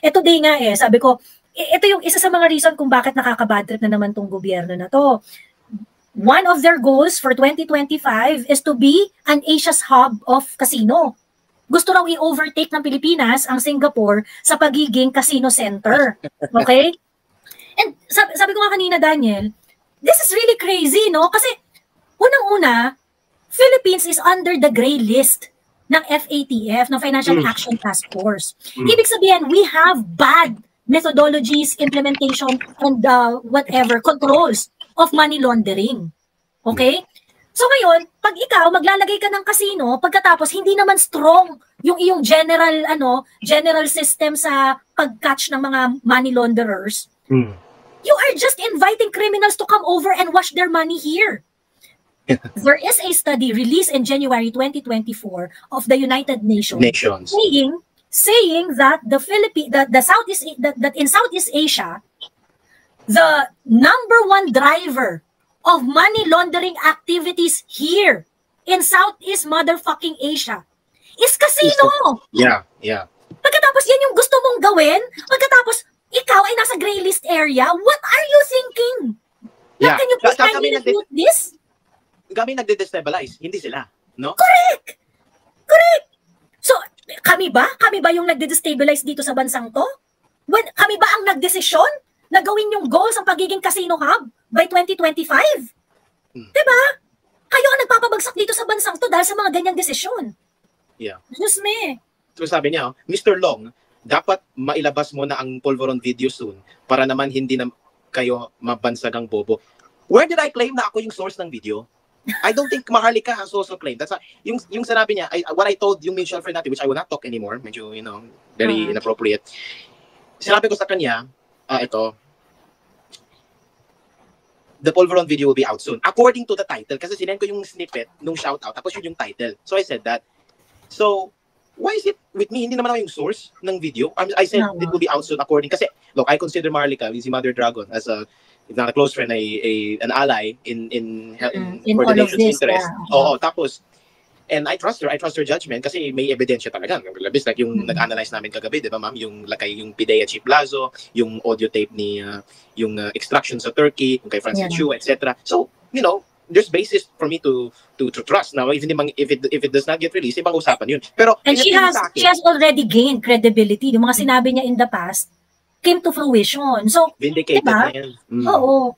Today nga sabi ko, ito yung isa sa mga reason kung bakit nakaka-bad trip na naman tong gobyerno na to. One of their goals for 2025 is to be an Asia's hub of casino. Gusto raw i-overtake ng Pilipinas ang Singapore sa pagiging casino center. Okay? And sabi ko nga kanina, Daniel, this is really crazy, no? Kasi unang-una, Philippines is under the gray list ng FATF, ng Financial Action Task Force. Ibig sabihin, we have bad methodologies, implementation, and controls of money laundering. Okay? So ngayon, pag ikaw maglalagay ka ng casino, pagkatapos hindi naman strong yung iyong general system sa pag-catch ng mga money launderers, you are just inviting criminals to come over and wash their money here. There is a study released in January 2024 of the United Nations. Saying that that in Southeast Asia, the number one driver of money laundering activities here in Southeast motherfucking Asia is casino. Yeah. Pagkatapos yan yung gusto mong gawin, pagkatapos ikaw ay nasa gray list area, what are you thinking? Yeah. Can you please kindly refute this? Kami nagde-destabilize, hindi sila, no? Correct! So, kami ba yung nagde-destabilize dito sa bansang to? Kami ba ang nagdesisyon na gawin yung goals ang pagiging casino hub by 2025? Diba? Kayo ang nagpapabagsak dito sa bansang to dahil sa mga ganyang desisyon. Yeah. Diyos me. So sabi niya, Mr. Long, dapat mailabas mo na ang Polvoron video soon para naman hindi na kayo mabansagang bobo. Where did I claim na ako yung source ng video? I don't think Maharlika has also claimed. That's yung sinabi niya, what I told yung mutual friend natin, which I will not talk anymore, medyo, very inappropriate. Sinabi ko sa kanya, ito, the Polvoron video will be out soon. According to the title, kasi sinend ko yung snippet nung shoutout, tapos yun yung title. So I said that. So, why is it with me? Hindi naman ako yung source ng video. I said it will be out soon according, kasi, look, I consider Maharlika, si Mother Dragon, as if not a close friend, an ally in coordination's interest. Oo, tapos, and I trust her judgment kasi may ebidensya talaga. Like yung nag-analyze namin kagabi, di ba ma'am? Yung lakay, yung PIDEA Chief Lazo, yung audio tape ni, yung extraction sa Turkey, yung kay Francis Chu, etc. So, there's basis for me to trust. Now, if it does not get released, ibang usapan yun. Pero, and she has already gained credibility. Yung mga sinabi niya in the past, came to fruition. So, vindicated diba? Na yan. Oo.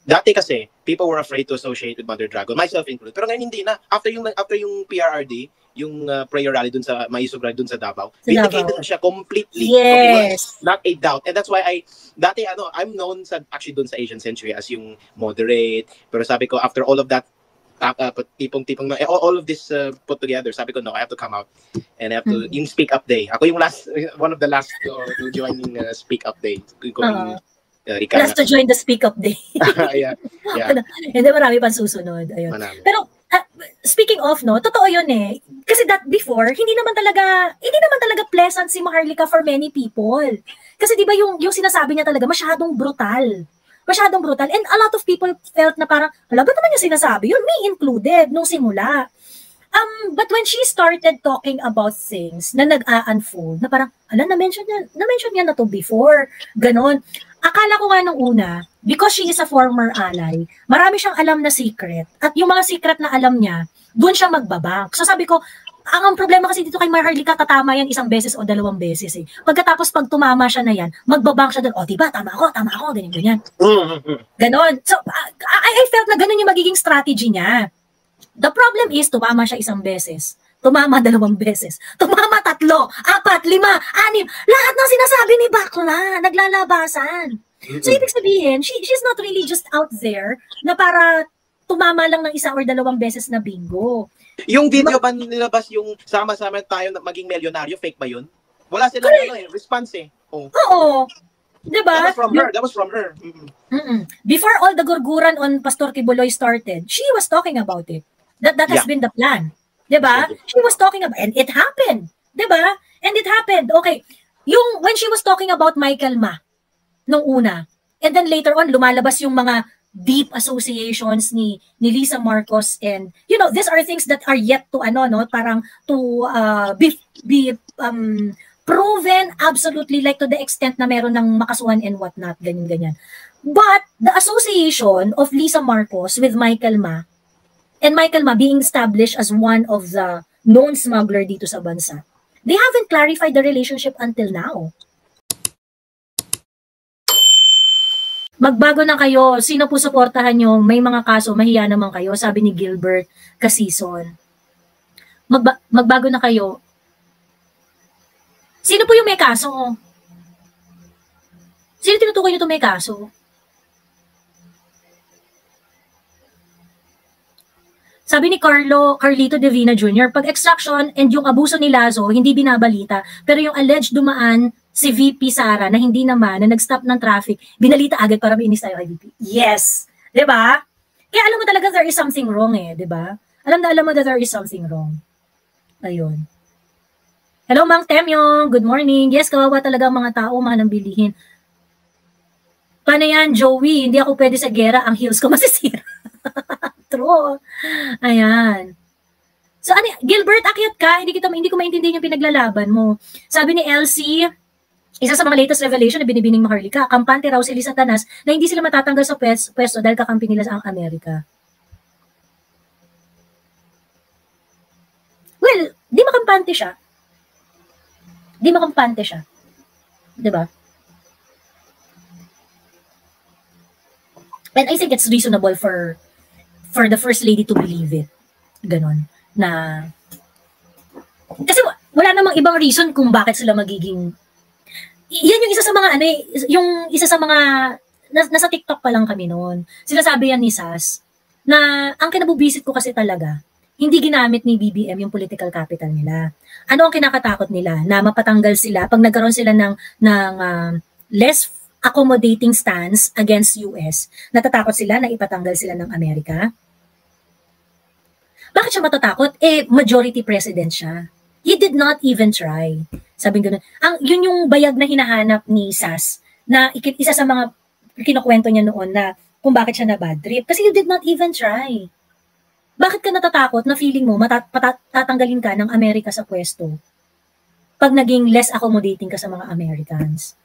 Dati kasi, people were afraid to associate with Mother Dragon, myself included. Pero ngayon hindi na. After yung PRRD, yung prayer rally dun sa Maisog rally dun sa Davao, vindicated na siya completely. Yes. Not a doubt. And that's why I'm known actually dun sa Asian Century as yung moderate. Pero sabi ko, after all of that, tipong all of this put together, sabi ko, no, I have to come out and I have to yung Speak Up Day. Ako yung one of the last to join yung Speak Up Day. Last to join the Speak Up Day. Yeah. Hindi, marami pang susunod. Ayun. Pero speaking of, totoo yun eh. Kasi that before, hindi naman talaga pleasant si Maharlika for many people. Kasi di ba yung sinasabi niya talaga masyadong brutal. And a lot of people felt na parang, ba naman yung sinasabi? Yun, me included, nung simula. But when she started talking about things na nag-a-unfold, na parang, na-mention niya na to before, ganon. Akala ko nga nung una, because she is a former ally, marami siyang alam na secret, at yung mga secret na alam niya, doon siya magbabank. So sabi ko, ang problema kasi dito kay Maharlika, tatama yan 1 beses o 2 beses eh. Pagkatapos pag tumama siya na yan, magbabank siya doon, diba, tama ako, ganyan. Ganon. So, I felt na ganon yung magiging strategy niya. The problem is, tumama siya 1 beses. Tumama 2 beses. Tumama 3, 4, 5, 6. Lahat ng sinasabi ni Bakla, naglalabasan. So, ibig sabihin, she's not really just out there na para tumama lang ng 1 or 2 beses na bingo. Yung video ba nilabas yung sama-sama tayo na maging milyonaryo, fake ba yun? Wala silang response eh. Oo. Diba? That was from her. Before all the gurguran on Pastor Kibuloy started, she was talking about it. That has been the plan. Diba? She was talking about, and it happened. Diba? And it happened. Okay. When she was talking about Michael Ma, nung una, and then later on, lumalabas yung mga deep associations ni Lisa Marcos, and these are things that are yet to parang to be Proven, absolutely, like to the extent na meron ng makasuhan and whatnot, ganyan-ganyan. But the association of Lisa Marcos with Michael Ma, and Michael Ma being established as one of the known smuggler dito sa bansa, they haven't clarified the relationship until now. Magbago na kayo. Sino po suportahan nyo? May mga kaso, mahiya naman kayo, sabi ni Gilbert Casison. Magbago na kayo. Sino po yung may kaso? Sino tinutukoy nyo ito may kaso? Sabi ni Carlito Divina Jr., pag extraction and yung abuso ni Lazo, hindi binabalita, pero yung alleged dumaan si VP Sara na hindi naman, na nag-stop ng traffic, binalita agad para mainis tayo kay VP. Yes! Diba? Kaya alam mo talaga there is something wrong diba? Alam mo that there is something wrong. Ayun. Hello, Mang Temyong. Good morning. Yes, kawawa talaga ang mga tao, mahal ang bilihin. Paano yan, Joey? Hindi ako pwede sa gera, ang heels ko masisira. True. Ayan. So, Gilbert, akyat ka. Hindi ko maintindihan yung pinaglalaban mo. Sabi ni Elsie, isa sa mga latest revelation na binibining Maharlika, kampante raw sila sa Tanas na hindi sila matatanggal sa pwesto dahil kakampi nila sa Amerika. Well, di makampante siya. Diba? And I think it's reasonable for the First Lady to believe it. Ganon. Na, kasi wala namang ibang reason kung bakit sila magiging, yan yung isa sa mga, yung isa sa mga, nasa TikTok pa lang kami noon. Sinasabi yan ni Sas, na ang kinabubisit ko kasi talaga, hindi ginamit ni BBM yung political capital nila. Ano ang kinakatakot nila? Na mapatanggal sila, pag nagkaroon sila ng less accommodating stance against US, natatakot sila na ipatanggal sila ng Amerika? Bakit siya matatakot? Majority president siya. He did not even try. Sabi gano'n. Yun yung bayag na hinahanap ni Sas, na isa sa mga kinukwento niya noon na kung bakit siya na bad trip. Kasi you did not even try. Bakit ka natatakot na feeling mo tatanggalin ka ng Amerika sa pwesto pag naging less accommodating ka sa mga Americans?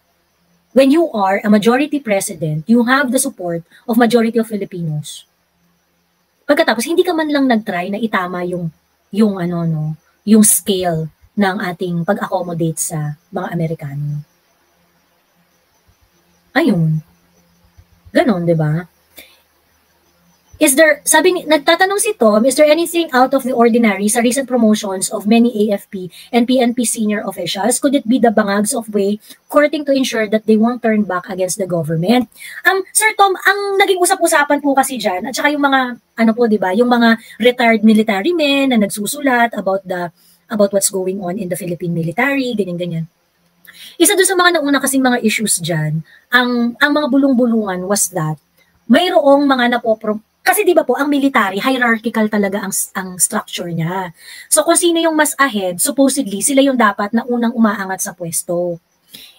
When you are a majority president, you have the support of majority of Filipinos. Pagkatapos, hindi ka man lang nag-try na itama yung scale ng ating pag-accommodate sa mga Amerikano. Ayun. Ganon, di ba? Nagtatanong si Tom, is there anything out of the ordinary sa recent promotions of many AFP and PNP senior officials? Could it be the bangags of way courting to ensure that they won't turn back against the government? Sir Tom, ang naging usap-usapan po kasi dyan, at saka yung mga, di ba, yung mga retired military men na nagsusulat about what's going on in the Philippine military, ganyan-ganyan. Isa doon sa mga nauna kasing mga issues dyan, ang mga bulong-bulungan was that mayroong mga kasi di ba po, ang military, hierarchical talaga ang structure niya. So kung sino yung mas ahead, supposedly, sila yung dapat na unang umaangat sa pwesto.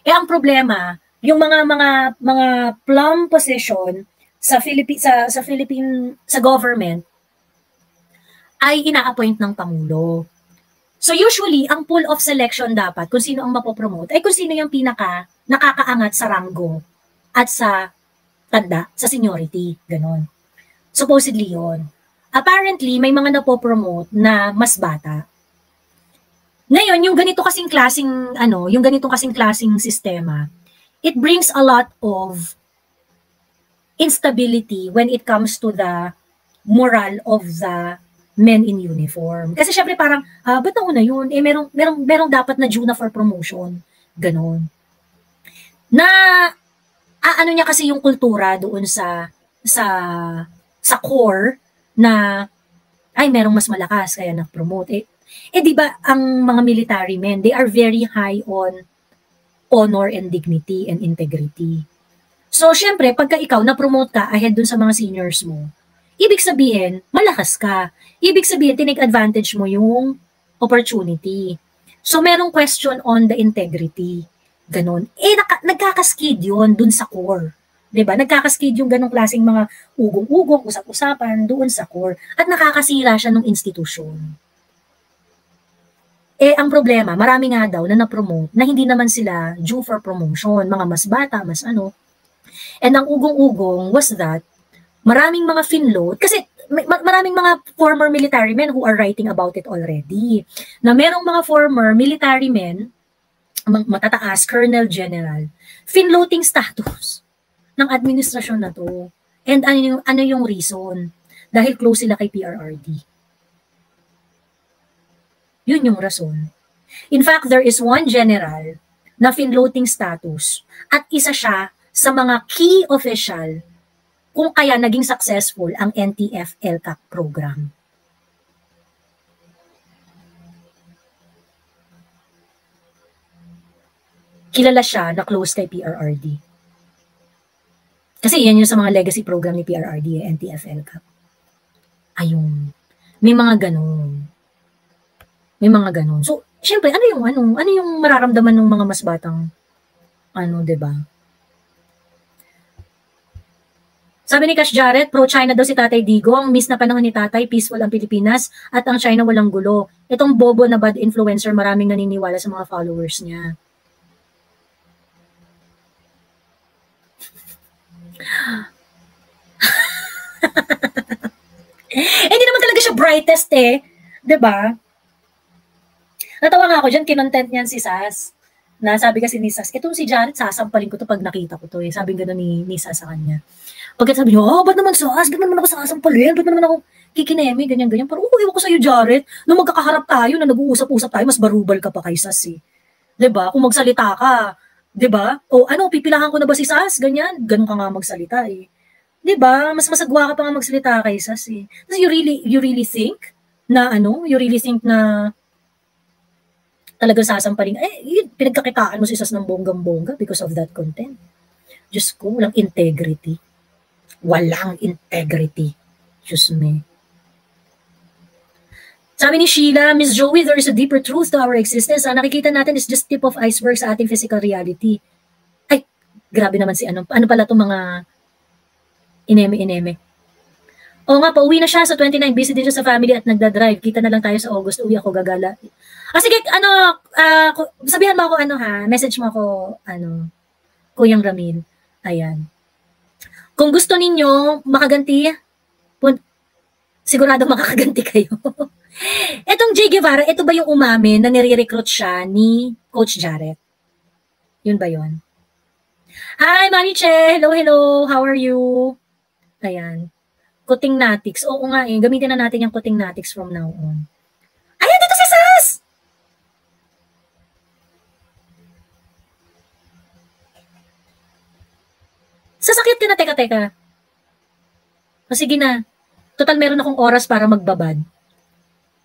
Ang problema, yung mga plum position sa government ay ina-appoint ng Pangulo. So usually, ang pool of selection dapat, kung sino ang mapopromote, ay kung sino yung pinaka nakakaangat sa ranggo at sa tanda, sa seniority, ganon. Supposedly yon. Apparently, may mga napopromote na mas bata. Ngayon, yung ganitong kasing klaseng sistema, it brings a lot of instability when it comes to the moral of the men in uniform. Kasi syempre parang, ba't nauna yun? Merong dapat na due na for promotion. Ganon. Na, niya kasi yung kultura doon sa core na merong mas malakas kaya na-promote. Di ba ang mga military men, they are very high on honor and dignity and integrity. So syempre, pagka ikaw na-promote ka ahead dun sa mga seniors mo, ibig sabihin, malakas ka. Ibig sabihin, tinake advantage mo yung opportunity. So merong question on the integrity. Ganon. Nagkakaskid yun dun sa core. Diba? Nagkakaskid yung ganong klaseng mga ugong-ugong, usap-usapan doon sa core at nakakasira siya ng institusyon. ang problema, marami nga daw na na-promote na hindi naman sila due for promotion, mga mas bata, mas ano. And ang ugong-ugong was that, maraming mga finload, kasi maraming mga former military men who are writing about it already, na merong mga former military men, matataas, colonel, general, finloading status ng administrasyon na to. And ano yung reason? Dahil close sila kay PRRD. Yun yung rason. In fact, there is one general na finloading status at isa siya sa mga key official kung kaya naging successful ang NTF-ELCAC program. Kilala siya na close kay PRRD. Kasi yan yung sa mga legacy program ni PRRD, NTF-ELCAC. Ayun. May mga ganun. May mga ganun. So, syempre, ano yung mararamdaman ng mga mas batang, 'di ba? Sabi ni Cash Jarrett, pro-China daw si Tatay Digong, miss na panahon ni Tatay, peaceful ang Pilipinas, at ang China walang gulo. Itong bobo na bad influencer, maraming naniniwala sa mga followers niya. Hindi naman talaga siya brightest eh. 'Di ba? Natawa nga ako dyan, kinontent niyan si Sas. Na sabi kasi ni Sas, itong si Jared, sasampalin ko to pag nakita ko to eh. Sabi gano'n ni Sas sa kanya. Pagkat sabi niya, ba't naman Sas? Ba't naman ako sasampalin? Ba't naman ako kikinemi? Ganyan-ganyan. Pero iwan ko sa'yo, Jared. Nung magkakaharap tayo, na nag-uusap-usap tayo, mas barubal ka pa kay Sas eh. 'Di ba? Kung magsalita ka, 'di ba? O pipilahan ko na ba si Sas? Ganyan. Ganun ka nga magsalita eh. 'Di ba? Mas masagwa ka pa nga magsalita kay Sas eh. So you really think na talagang sasampalin, pinagkakitaan mo si Sas ng bonggang-bongga because of that content. Diyos ko, walang integrity. Walang integrity. Diyos me. Sabi ni Sheila, Miss Joey, there is a deeper truth to our existence. Ang nakikita natin is just tip of iceberg sa ating physical reality. Ay, grabe naman si ano pala itong mga ineme. Oo nga, pauwi na siya sa 29, busy din siya sa family at nagdadrive. Kita na lang tayo sa August, uwi ako gagala. Sige, sabihan mo ako message mo ako, Kuyang Ramil. Ayan. Kung gusto ninyo makaganti, sigurado makakaganti kayo. Etong Jay Guevara, ito ba yung umamin na nire-recruit siya ni Coach Jarrett? Yun ba yun? Hi, Mami Che! Hello! How are you? Ayan. Kuting Natics. Oo nga gamitin na natin yung Kuting Natics from now on. Ayan, dito si Sas! Sasakit ka na, teka. O sige na. Total meron akong oras para magbabad.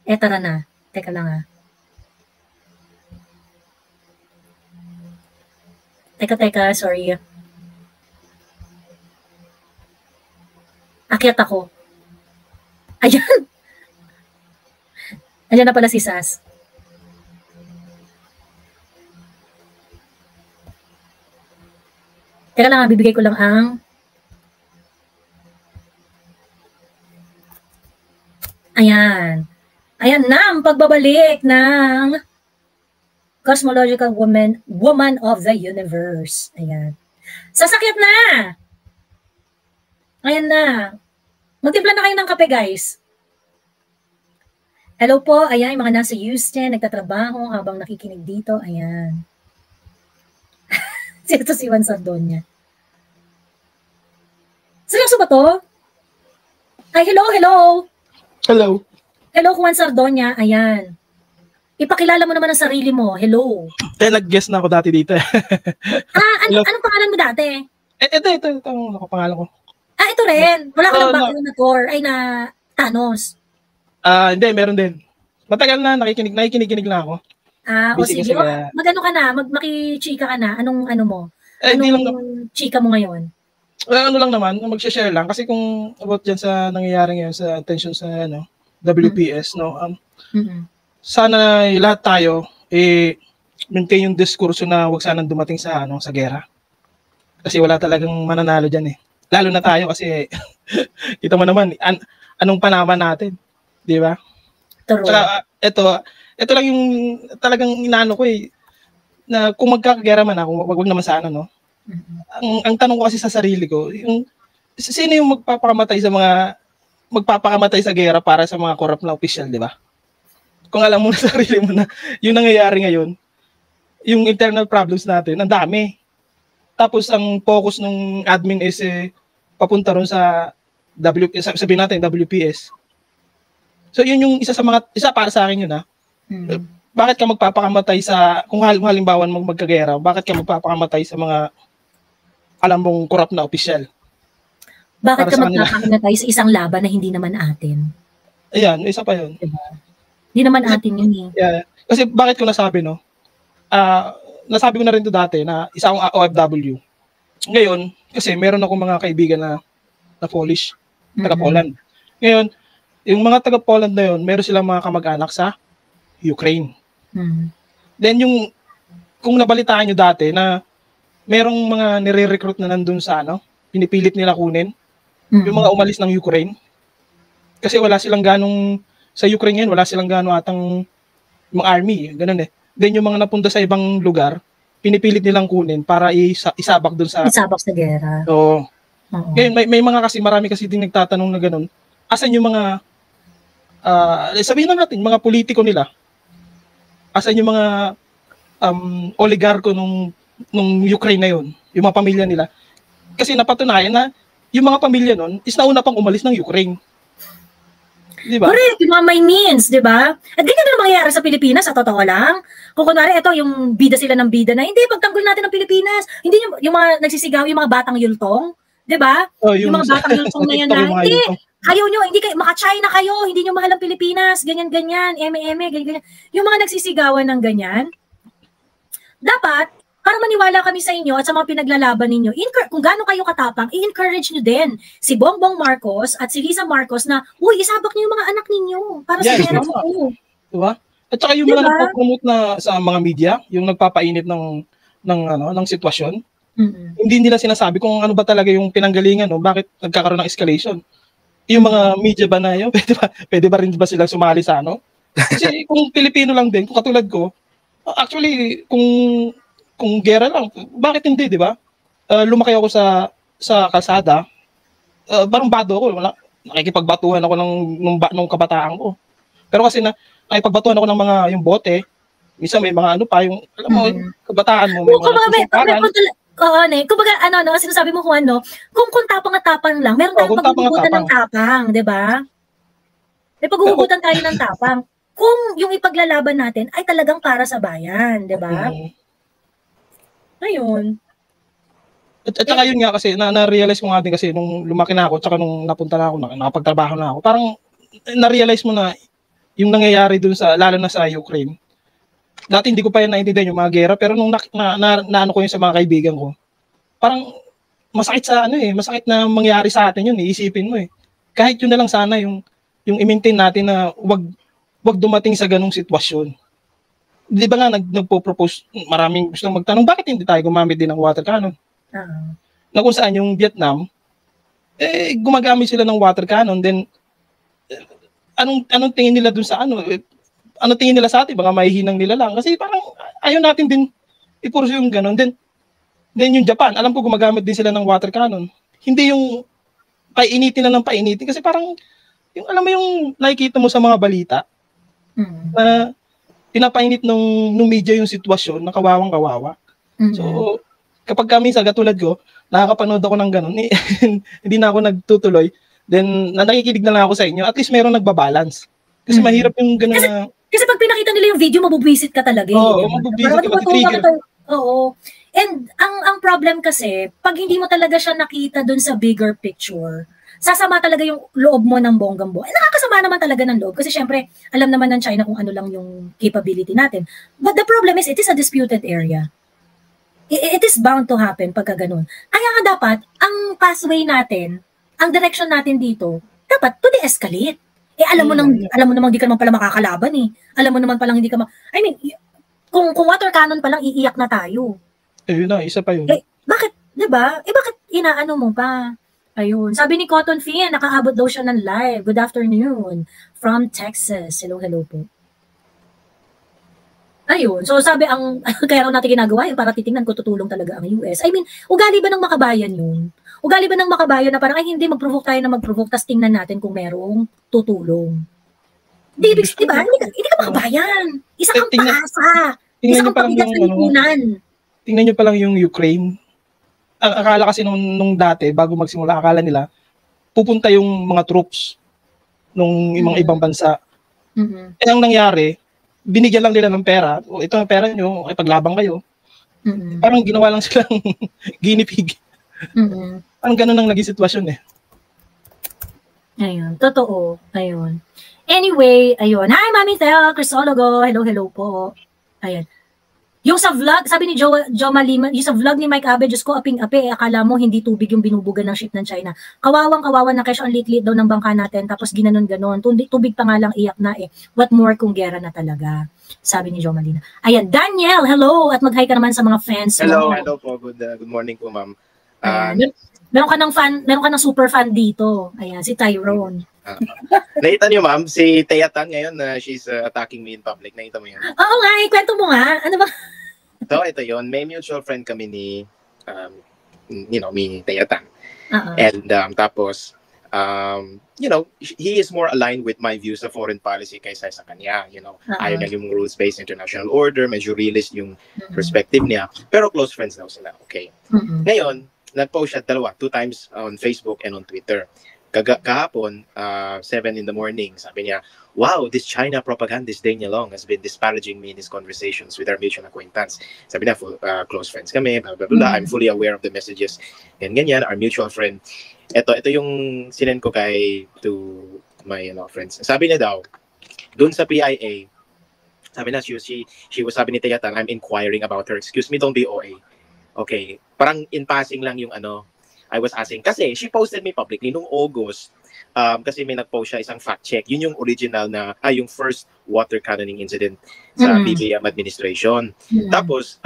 Tara na. Teka lang Teka, sorry. Akyat ako. Ayan. Ayan na pala si Sas. Teka lang bibigay ko lang ang Ayan na ang pagbabalik ng Cosmological Woman of the Universe. Ayan. Sasakit na! Ayan na. Magtimpla na kayo ng kape, guys. Hello po. Ayan, mga nasa Houston, nagtatrabaho habang nakikinig dito. Ayan. Sino to si Juan Sardonia? Seryoso ba to? Ay, hello. Hello. Hello, Juan Sardonia. Ayan. Ipakilala mo naman ang sarili mo. Hello. Nag-guest na ako dati dito. Anong pangalan mo dati? Ito ang pangalan ko. Ito rin. Wala ka ng background na Thor. Ay, na Thanos. Hindi, meron din. Matagal na, nakikinig na ako. O sige. Mag-ano ka na? Makichika ka na? Anong mo? Anong chika mo ngayon? Ano lang naman, mag-share lang. Kasi kung about dyan sa nangyayari ngayon sa tension sa WPS, sana lahat tayo maintain yung diskurso na wag sanang dumating sa sa gera. Kasi wala talagang mananalo diyan Lalo na tayo kasi kita mo naman anong panaman natin, 'di ba? Saka ito ito lang yung talagang inaano ko na kung magkakagera man ako, wag naman sa ano, no? Ang tanong ko kasi sa sarili ko, yung sino yung magpapakamatay sa gera para sa mga korap na opisyal, di ba? Kung alam mo na sa sarili mo na yung nangyayari ngayon, yung internal problems natin, ang dami. Tapos ang focus ng admin is papunta ron sa sabihin natin WPS. So yun yung isa para sa akin yun Bakit ka magpapakamatay kung halimbawa magkagera, bakit ka magpapakamatay sa mga alam mong korap na opisyal? Bakit ka magpapakamatay sa isang laban na hindi naman atin? Ayan, isa pa yun. Diba? Hindi naman atin yun Yeah. Kasi bakit ko nasabi, no? Nasabi ko na rin to dati na isa akong OFW. Ngayon, kasi meron akong mga kaibigan na Polish, taga-Poland. Ngayon, yung mga taga-Poland na yun, meron silang mga kamag-anak sa Ukraine. Then kung nabalitaan nyo dati na merong mga nire-recruit na nandun sa pinipilit nila kunin, yung mga umalis ng Ukraine. Kasi wala silang sa Ukraine yan, wala silang atang mga army, ganun Then yung mga napunta sa ibang lugar, pinipilit nilang kunin para isabak dun sa gera. So, ngayon, may mga marami kasi din nagtatanong na ganun. Asan yung mga, sabihin na natin, mga politiko nila? Asan yung mga oligarko nung Ukraine na yun? Yung mga pamilya nila? Kasi napatunayan na yung mga pamilya nun is nauna pang umalis ng Ukraine. Diba? Correct, yung mga may means, di ba? At ganyan na mangyayari sa Pilipinas, sa totoo lang. Kung kunwari, ito, yung bida sila ng bida na, hindi, pagtanggol natin ng Pilipinas. Hindi yung mga nagsisigaw, yung mga batang yultong, di ba? Yung mga batang yultong na yan na, hindi, ayaw nyo, hindi kayo, maka-China kayo, hindi nyo mahal ang Pilipinas, ganyan-ganyan, ganyan-ganyan. Yung mga nagsisigawan ng ganyan, dapat, para maniwala kami sa inyo at sa mga pinaglalaban ninyo, kung gaano kayo katapang, i-encourage nyo din si Bongbong Marcos at si Liza Marcos na, uy, isabak nyo yung mga anak ninyo para sa gera ko. Diba? At saka yung mga nagpo-promote na sa mga media, yung nagpapainit ng sitwasyon, hindi nila sinasabi kung ano ba talaga yung pinanggalingan, bakit nagkakaroon ng escalation. Yung mga media ba na yun, pwede ba rin ba silang sumali sa Kasi kung Pilipino lang din, kung katulad ko, actually, kung gera lang, bakit hindi, di ba? Lumaki ako sa kalsada, barumbado ako, nakikipagbatuhan ako nung kabataan ko. Pero kasi nakikipagbatuhan ako ng mga yung bote, minsan may mga yung, alam mo, kabataan mo, may mga kumbaga, sinasabi mo, Juan, kung tapang at tapang lang, meron tayong paghuhugutan ng tapang, di ba? May paghuhugutan tayo ng tapang. Kung yung ipaglalaban natin ay talagang para sa bayan, di ba? Ayun. At saka yun nga kasi, na-realize ko nga din kasi nung lumaki na ako, tsaka nung napunta na ako, nakapagtrabaho na ako, parang na-realize mo na yung nangyayari dun lalo na sa Ukraine. Dati hindi ko pa yan naintindihan yung mga gera, pero nung naano ko yun sa mga kaibigan ko, parang masakit masakit na mangyari sa atin yun, iisipin mo Kahit yun na lang sana yung i-maintain natin na wag dumating sa ganung sitwasyon. Di ba nga nagpo-propose, maraming gusto magtanong, bakit hindi tayo gumamit din ng water cannon? Na kung saan yung Vietnam, gumagamit sila ng water cannon, then anong tingin nila dun sa ano tingin nila sa atin, baka mahihinang nila lang. Kasi parang ayaw natin din i-pursue yung ganun. Then yung Japan, alam ko gumagamit din sila ng water cannon. Hindi yung painitin na ng painitin. Kasi parang, alam mo yung nakikita mo sa mga balita, na pinapainit nung media yung sitwasyon na kawawang-kawawa. So, kapag kami sa katulad ko, nakakapanood ako ng ganun, hindi na ako nagtutuloy, then nakikinig na lang ako sa inyo, at least meron nagbabalance. Kasi mahirap yung ganun na... Kasi pag pinakita nila yung video, mabubwisit ka talaga. Oo, mabubwisit ka, matitrigger. Oo. And ang problem kasi, pag hindi mo talaga siya nakita dun sa bigger picture, sasama talaga yung loob mo ng bonggang-buo. Nakakasama naman talaga ng loob kasi syempre, alam naman ng China kung ano lang yung capability natin. But the problem is, it is a disputed area. It is bound to happen pagka ganun. Kaya nga dapat, ang pathway natin, ang direction natin dito, dapat to de-escalate. Alam mo namang di ka naman pala makakalaban Alam mo naman palang hindi ka kung water cannon pa lang, iiyak na tayo. Yun na, isa pa yun. Bakit, diba? Bakit inaano mo pa? Ayun. Sabi ni Cotton Finn, nakaabot daw siya ng live. Good afternoon. From Texas. Hello po. Ayun. So sabi ang kaya raw natin ginagawa yun para titingnan kung tutulong talaga ang US. I mean, ugali ba ng makabayan yun? Ugali ba ng makabayan na parang ay hindi mag-provoke tayo na mag-provoke tas tingnan natin kung merong tutulong. Di ba? Hindi ka makabayan. Isa kang paasa. Isa kang pabigat sa lipunan. Tingnan nyo pa lang yung Ukraine. Akala kasi nung dati, bago magsimula, akala nila, pupunta yung mga troops nung mga ibang bansa. Eh, ang nangyari, binigyan lang nila ng pera. O, ito ang pera nyo, ay paglabang kayo. Parang ginawa lang silang guinea pig. Parang ganun ang naging sitwasyon eh. Ayun, totoo. Ayun. Anyway, ayun. Hi, Mami Tel, Crisologo. Hello po. Ayun. Yung sa vlog, sabi ni Jo Maliman, yung sa vlog ni Mike Abe, Diyos ko, aping-api, akala mo hindi tubig yung binubugan ng ship ng China. Kawawang-kawawa na kesyo ang lit-lit daw ng bangka natin, tapos ginanon-ganon. Tubig pa nga lang iyak na eh. What more kung gera na talaga? Sabi ni Jo Malina. Ayan, Daniel, hello! At mag-hi ka naman sa mga fans mo. Hello po. Good morning po, ma'am. Meron ka ng super fan dito. Ayan, si Tyrone. Nakita niyo, ma'am, si Thea Tan ngayon, she's attacking me in public. Nakita mo yun? Oo nga, kwento mo nga. Ano ba? So, ito yun. May mutual friend kami ni, me, Thea Tan. And tapos, he is more aligned with my views of foreign policy kaysa sa kanya. Ayaw niya yung rules-based international order, medyo realist yung perspective niya. Pero close friends daw sila. Okay. Ngayon, nag-post siya 2 times on Facebook and on Twitter. Kahapon, 7 in the morning, sabi niya, wow, this China propagandist Daniel Long has been disparaging me in his conversations with our mutual acquaintance. Sabi niya, close friends kami, blah, blah, blah. I'm fully aware of the messages. Ganyan, our mutual friend. Ito yung sinend ko to my friends. Sabi niya daw, dun sa PIA, sabi na, she was, sabi ni Thea Tan, I'm inquiring about her. Excuse me, don't be OA. Okay, parang in passing lang yung I was asking. Kasi she posted me publicly nung August. Kasi may nag-post siya isang fact check. Yun yung original yung first water cannoning incident sa BBM administration. Tapos,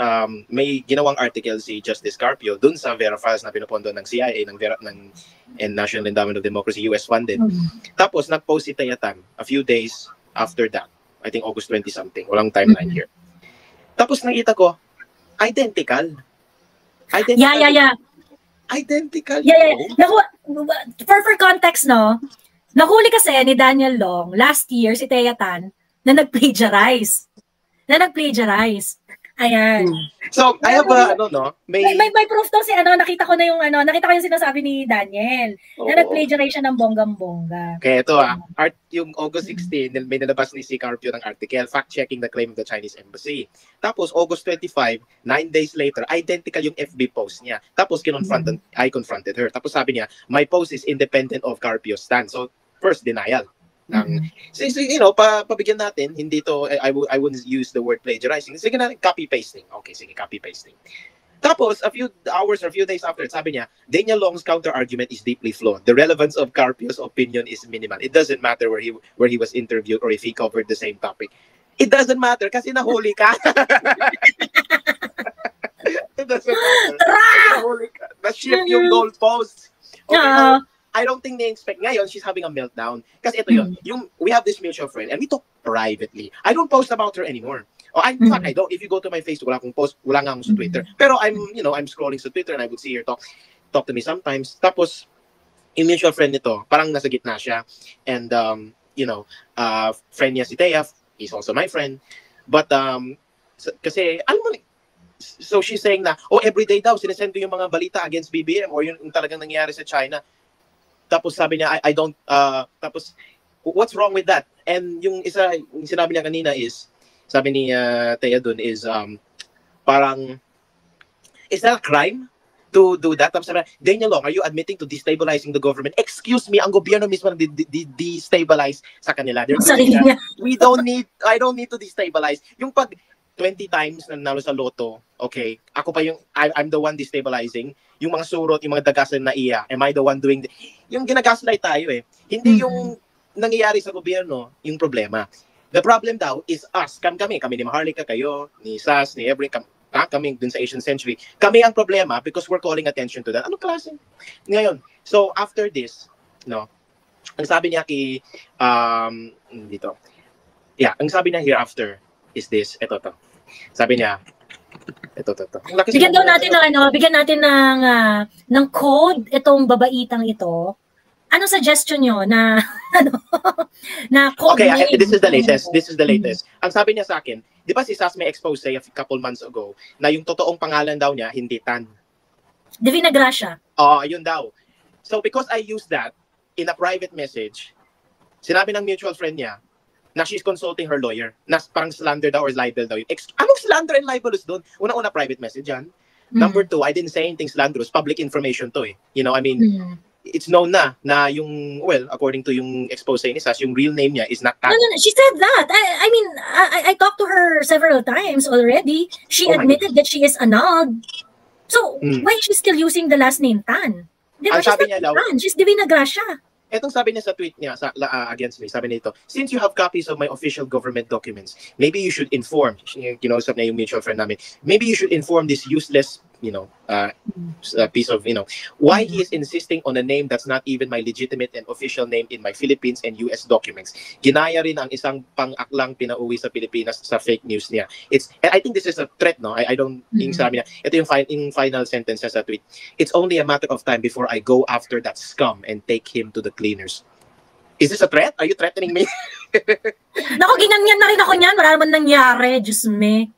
may ginawang article si Justice Carpio dun sa Vera Files na pinupondo ng CIA, and National Endowment of Democracy, US funded. Tapos, nag-post si Thea Tan a few days after that. I think August 20-something. Walang timeline here. Tapos, nakita ko, identical. Yeah. Identical. Yeah. For context, no? Nahuli kasi ni Daniel Long last year si Thea Tan na nag-plagiarize. Ayan. So, I have may proof daw nakita ko yung sinasabi ni Daniel. Na nag-plagiarize siya ng bonggang-bongga. Okay, ito yung August 16, may nalabas ni si Carpio ng article, fact-checking the claim of the Chinese embassy. Tapos, August 25, 9 days later, identical yung FB post niya. Tapos, I confronted her. Tapos sabi niya, my post is independent of Carpio's stand. So, first, denial. Pabigyan natin, hindi to, I wouldn't use the word plagiarizing. Sige na, copy-pasting. Okay, sige, copy-pasting. Tapos, a few hours or a few days after, sabi niya, Daniel Long's counter-argument is deeply flawed. The relevance of Carpio's opinion is minimal. It doesn't matter where he was interviewed or if he covered the same topic. It doesn't matter kasi nahuli ka. It doesn't matter. Nahuli ka. Na-shift yung goalposts. Okay, I don't think they expect ngayon she's having a meltdown. Kasi ito yun, we have this mutual friend and we talk privately. I don't post about her anymore. In fact, I don't. If you go to my Facebook, wala akong post, wala nga akong sa Twitter. Pero I'm scrolling sa Twitter and I would see her talk to me sometimes. Tapos, yung mutual friend nito, parang nasa gitna siya. And, friend niya si Thea, he's also my friend. But, kasi, alam mo, so she's saying na, everyday daw, sinesend ko yung mga balita against BBM or yung talagang nangyayari sa China. Tapos sabi niya, I don't, tapos, what's wrong with that? And yung sinabi niya kanina is, sabi ni Thea dun is, parang, is that a crime to do that? Tapos sabi niya, Daniel Long, are you admitting to destabilizing the government? Excuse me, ang gobyerno mismo na destabilize sa kanila. I don't need to destabilize. Yung pag 20 times na nanalo sa loto, okay, ako pa I'm the one destabilizing. Yung mga surot, yung mga dagaslan na iya, am I the one doing yung ginagaslight tayo eh. Hindi yung nangyayari sa gobyerno, yung problema. The problem daw is us. Kami ni Maharlika, kayo, ni Sas, ni Every, kami dun sa Asian Century. Kami ang problema because we're calling attention to that. Anong klase? Ngayon, so after this, ang sabi niya ang sabi niya hereafter is this, ito. Sabi niya, ito. Bigyan daw natin ng bigyan natin ng code itong babaitang ito. Ano suggestion nyo na na code Okay, name? this is the latest. Ang sabi niya sa akin, di ba si Sas may expose a couple months ago na yung totoong pangalan daw niya, hindi Tan. Divina Gracia. Yun daw. So because I used that in a private message, sinabi ng mutual friend niya na she's consulting her lawyer, na parang slander daw or libel daw yun. Anong slander and libelous doon? Una-una private message yan. Number 2, I didn't say anything slanderous. Public information to eh. You know, I mean, it's known na yung, well, according to yung expose ni Sas, yung real name niya is not Tan. No, she said that. I mean, I talked to her several times already. She admitted that she is annulled. So, why is she still using the last name Tan? Diba, she's not Tan. She's Divina Gracia. Etong sabi niya sa tweet niya against me, sabi niya ito, since you have copies of my official government documents, maybe you should inform, kinausap niya yung mutual friend namin, maybe you should inform this useless, piece of, why he is insisting on a name that's not even my legitimate and official name in my Philippines and US documents. Ginaya rin ang isang pang-aklang pinauwi sa Pilipinas sa fake news niya. And I think this is a threat, no? I don't think sabi niya. Ito yung final sentence niya sa tweet. It's only a matter of time before I go after that scum and take him to the cleaners. Is this a threat? Are you threatening me? Naku, ginanyan na rin ako niyan. Wala naman nangyari. Diyos me.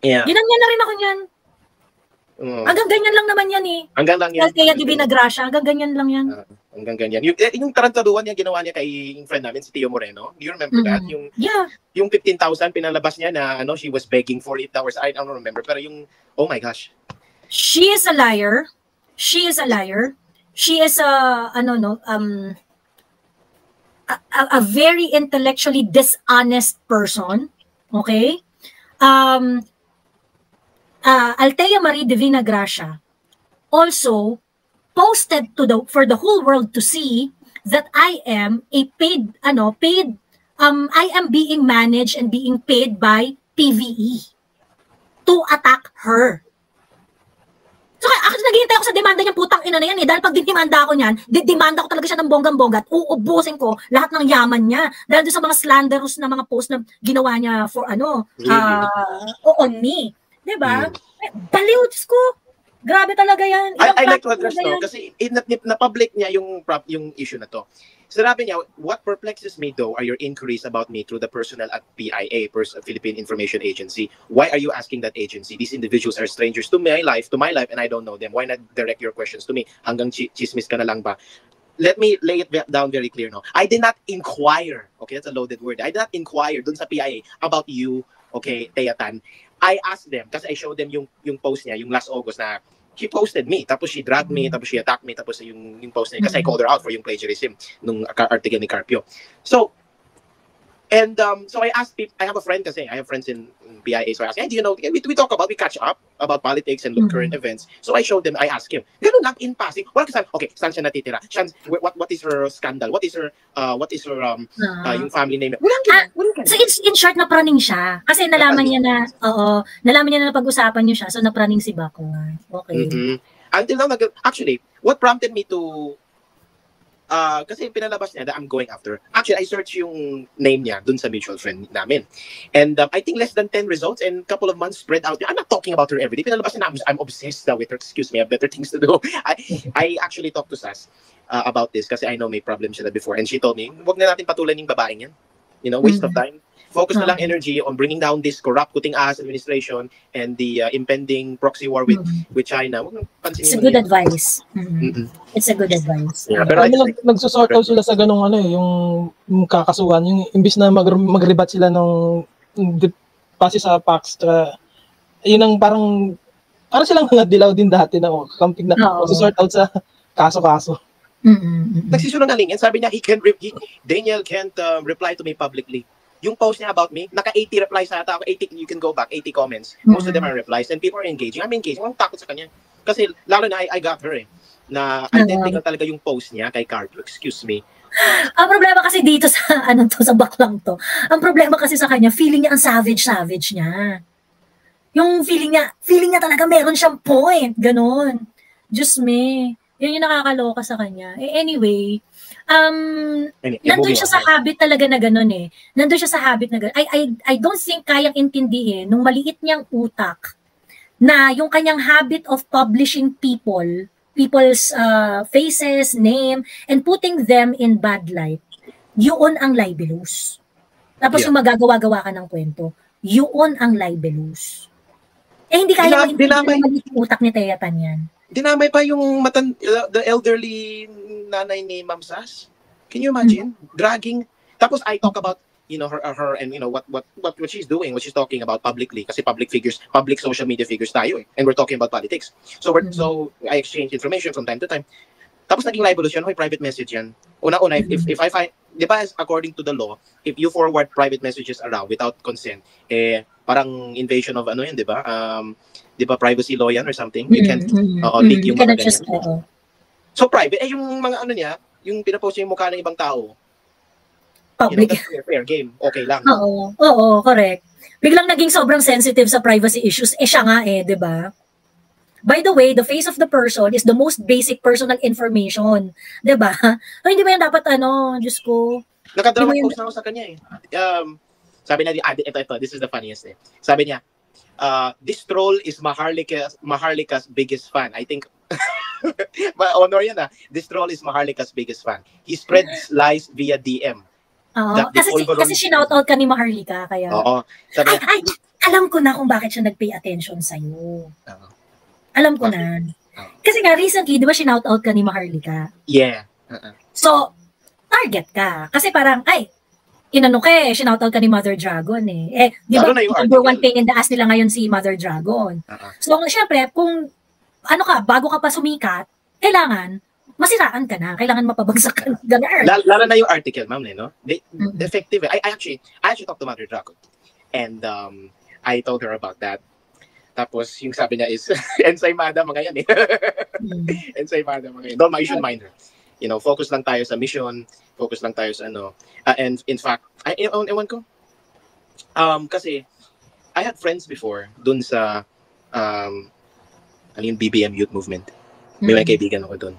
Yeah. Ginanyan na rin ako niyan. Hanggang ganyan lang naman yan eh. Hanggang lang yan. Kaya Divina Gracia, hanggang ganyan lang yan. Hanggang ganyan. Yung tarantaduhan niya, ginawa niya kay yung friend namin, si Tio Moreno. Do you remember that? Yung 15,000, pinalabas niya na she was begging for it. I don't remember. Pero yung, oh my gosh. She is a liar. She is a liar. She is a very intellectually dishonest person. Okay? Althea Marie Divina Gracia also posted for the whole world to see that I am a I am being managed and being paid by PVE to attack her. So, actually, naghihintay ako sa demanda niyang putang ina na yan eh. Dahil pag dinimanda ako niyan, didemanda ko talaga siya ng bonggang-bongga at uubusin ko lahat ng yaman niya. Dahil doon sa mga slanderous na mga post na ginawa niya for on me. Diba? Baliw, Diyos ko. Grabe talaga yan. I like to address to kasi na-public niya yung issue na to. Sinabi niya, what perplexes me though are your inquiries about me through the personnel at PIA, Philippine Information Agency. Why are you asking that agency? These individuals are strangers to my life, and I don't know them. Why not direct your questions to me? Hanggang chismis ka na lang ba? Let me lay it down very clear, no? I did not inquire, okay, that's a loaded word. I did not inquire dun sa PIA about you, okay, Thea Tan. I asked them, kasi I showed them yung post niya, yung last August na she posted me, tapos she dragged me, tapos she attacked me, tapos yung post niya, kasi I called her out for yung plagiarism nung article ni Carpio. So, so I asked people, I have friends in PIA, so I asked, hey, do you know, we talk about, we catch up about politics and current events. So I showed them, I asked him, ganun lang, in passing, okay, saan siya natitira? What is her scandal? What is her yung family name? So in short, napraning siya. Kasi nalaman niya na pag-usapan niyo siya, so napraning si Bakong. Okay. Until now, actually, what prompted me to kasi pinalabas niya that I'm going after. Actually, I searched yung name niya dun sa mutual friend namin. And I think less than 10 results and couple of months spread out. I'm not talking about her every day. Pinalabas niya na I'm obsessed with her. Excuse me, I have better things to do. I actually talked to Sas about this kasi I know may problem siya before. And she told me, wag na natin patulan yung babaeng yan. Waste of time. Focus na lang energy on bringing down this corrupt kuting ahas administration and the impending proxy war with China. It's a good advice. It's a good advice. Yeah, pero nagsusort out sila sa ganung yung kakasuhan, yung imbis na magrebat sila ng base sa facts. Yun ang parang silang mga dilaw din dati na kamping na magsusort out sa kaso-kaso. Nagsisunungaling yan. Sabi niya, Daniel can't reply to me publicly. Yung post niya about me, naka 80 replies na ata ako. 80, you can go back, 80 comments. Most of them are replies and people are engaging. I'm engaging. Ang takot sa kanya. Kasi lalo na I got her na identical talaga yung post niya kay Carpio. Excuse me. Ang problema kasi dito sa sa baklang to. Ang problema kasi sa kanya, feeling niya ang savage niya. Yung feeling niya talaga meron siyang point. Ganon. Diyos me. Yun yung nakakaloka sa kanya. Anyway, Anyway, nandun moving siya on. sa habit talaga na gano'n eh. Nandun siya sa habit na gano'n. I don't think kayang intindihin nung maliit niyang utak na yung kanyang habit of publishing people's faces, name, and putting them in bad light, yun ang libelous. Tapos yung magagawa-gawa ka ng kwento, yun ang libelous. Eh hindi kaya mo intindihin ng maliit yung utak ni Thea Tan yan. Dinamay pa yung the elderly nanay ni Ma'am Sas. Can you imagine? Dragging. Tapos I talk about, you know, her and you know what she's doing, what she's talking about publicly kasi public figures, public social media figures tayo eh. And we're talking about politics. So so I exchange information from time to time. Tapos naging libelous yun, private message yan. Una-una, if I find, di ba, according to the law, if you forward private messages around without consent, eh, parang invasion of ano yun, di ba? Di ba, privacy law yan or something? You can't leak yung mga ganyan. So private, eh, yung mga ano niya, yung pinapost niya yung mukha ng ibang tao, public. You know, fair game, okay lang. Oo, correct. Biglang naging sobrang sensitive sa privacy issues, eh siya nga eh, di ba? By the way, the face of the person is the most basic personal information. Diba? So, hindi ba yan dapat Diyos ko? Nakadalawang post na ako sa kanya eh. Sabi niya, ito, this is the funniest eh. Sabi niya, this troll is Maharlika's biggest fan. I think, honor yan this troll is Maharlika's biggest fan. He spreads lies via DM. Kasi shoutout ka ni Maharlika. Kaya, oo. Sabi niya, alam ko na kung bakit siya nag-pay attention sa'yo. Alam ko na. Kasi nga, recently, di ba, shoutout ka ni Maharlika? Yeah. So, target ka. Kasi parang, inano ka shoutout ka ni Mother Dragon eh. Di ba, number one pain in the ass nila ngayon si Mother Dragon. So, syempre, kung, bago ka pa sumikat, kailangan, masiraan ka na. Kailangan mapabagsak ka na. Lalo na yung article, ma'am, no? Effective. I actually talked to Mother Dragon. And I told her about that. Tapos, yung sabi niya is, ensaymada mga yan eh. Ensaymada mga yan. Don't, you should mind her. You know, focus lang tayo sa mission, focus lang tayo sa and in fact, ewan ko, kasi, I had friends before, dun sa, yung BBM Youth Movement. May mga kaibigan ako dun.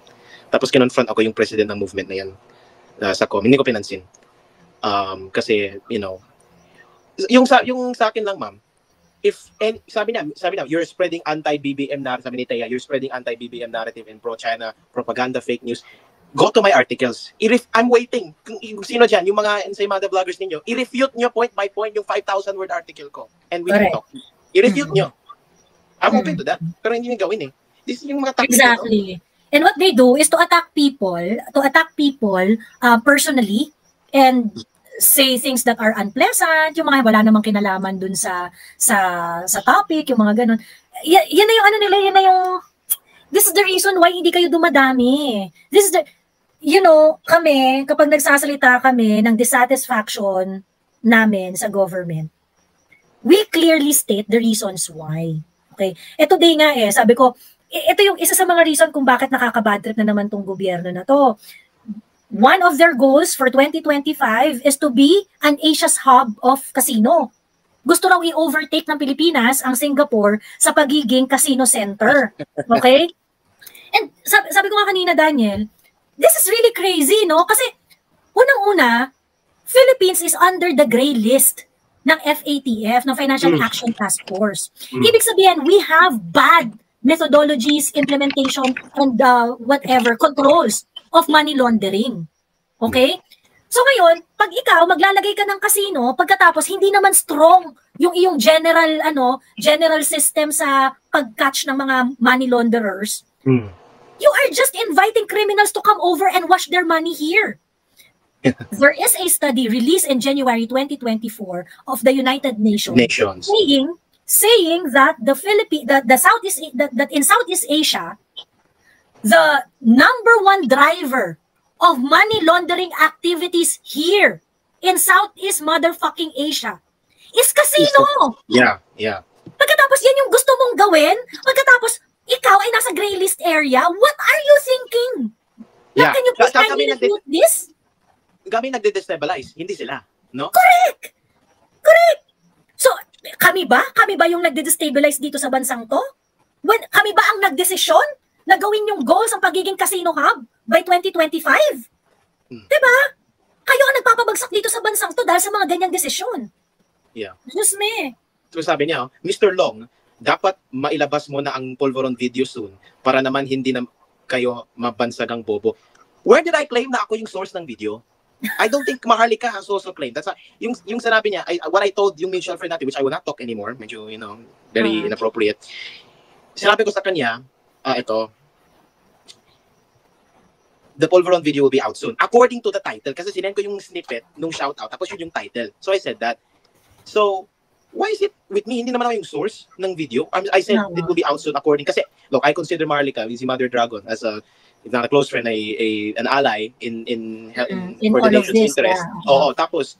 Tapos, kinonfront ako yung president ng movement na yan, sa com. Hindi ko pinansin. Kasi, you know, yung sa akin lang, ma'am, sabi niya, you're spreading anti-BBM narrative, sabi ni Thea, you're spreading anti-BBM narrative and pro-China propaganda, fake news. Go to my articles. I'm waiting. Kung sino dyan, yung mga ensaymada vloggers ninyo, i-refute nyo point by point yung 5,000 word article ko. And we can talk. I-refute nyo. I'm open to that. Pero hindi nyo gawin eh. This is yung mga tactics. Exactly. And what they do is to attack people personally and say things that are unpleasant, yung mga wala namang kinalaman dun sa topic, yung mga ganun. Yan na yung nila, yan na yung, this is the reason why hindi kayo dumadami. This is the, kami, kapag nagsasalita kami ng dissatisfaction namin sa government, we clearly state the reasons why. Okay? Today nga sabi ko, ito yung isa sa mga reason kung bakit nakaka-bad trip na naman tong gobyerno na to. One of their goals for 2025 is to be an Asia's hub of casino. Gusto raw i-overtake ng Pilipinas ang Singapore sa pagiging casino center. Okay? And sabi ko nga kanina, Daniel, this is really crazy, no? Kasi unang-una, Philippines is under the gray list ng FATF, ng Financial Action Task Force. Ibig sabihin, we have bad methodologies, implementation, and controls of money laundering. Okay? So ngayon, pag ikaw maglalagay ka ng casino, pagkatapos hindi naman strong yung iyong general system sa pag-catch ng mga money launderers, you are just inviting criminals to come over and wash their money here. There is a study released in January 2024 of the United Nations. Saying that that in Southeast Asia, the number one driver of money laundering activities here in Southeast motherfucking Asia is casino. Yeah. Pagkatapos yan yung gusto mong gawin, pagkatapos ikaw ay nasa gray list area, what are you thinking? Yeah. Can you please kindly refute this? Kami nagde-destabilize, hindi sila, no? Correct! So, kami ba yung nagde-destabilize dito sa bansang to? Kami ba ang nagdesisyon na gawin yung goals ang pagiging casino hub by 2025. Diba? Kayo ang nagpapabagsak dito sa bansang to dahil sa mga ganyang desisyon. Yeah. Diyos me. So sabi niya, Mr. Long, dapat mailabas mo na ang Polvoron video soon para naman hindi na kayo mabansagang bobo. Where did I claim na ako yung source ng video? I don't think Maharlika has also claimed. That's yung sinabi niya, what I told yung mutual friend natin, which I will not talk anymore, medyo, very inappropriate. Sinabi ko sa kanya, ito, the Polvoron video will be out soon. According to the title, kasi sinend ko yung snippet nung shoutout, tapos yun yung title. So I said that. So, why is it with me? Hindi naman ako yung source ng video. I said it will be out soon according, kasi, look, I consider Maharlika, si Mother Dragon, as if not a close friend, an ally in for the nation's interest. Oo, tapos,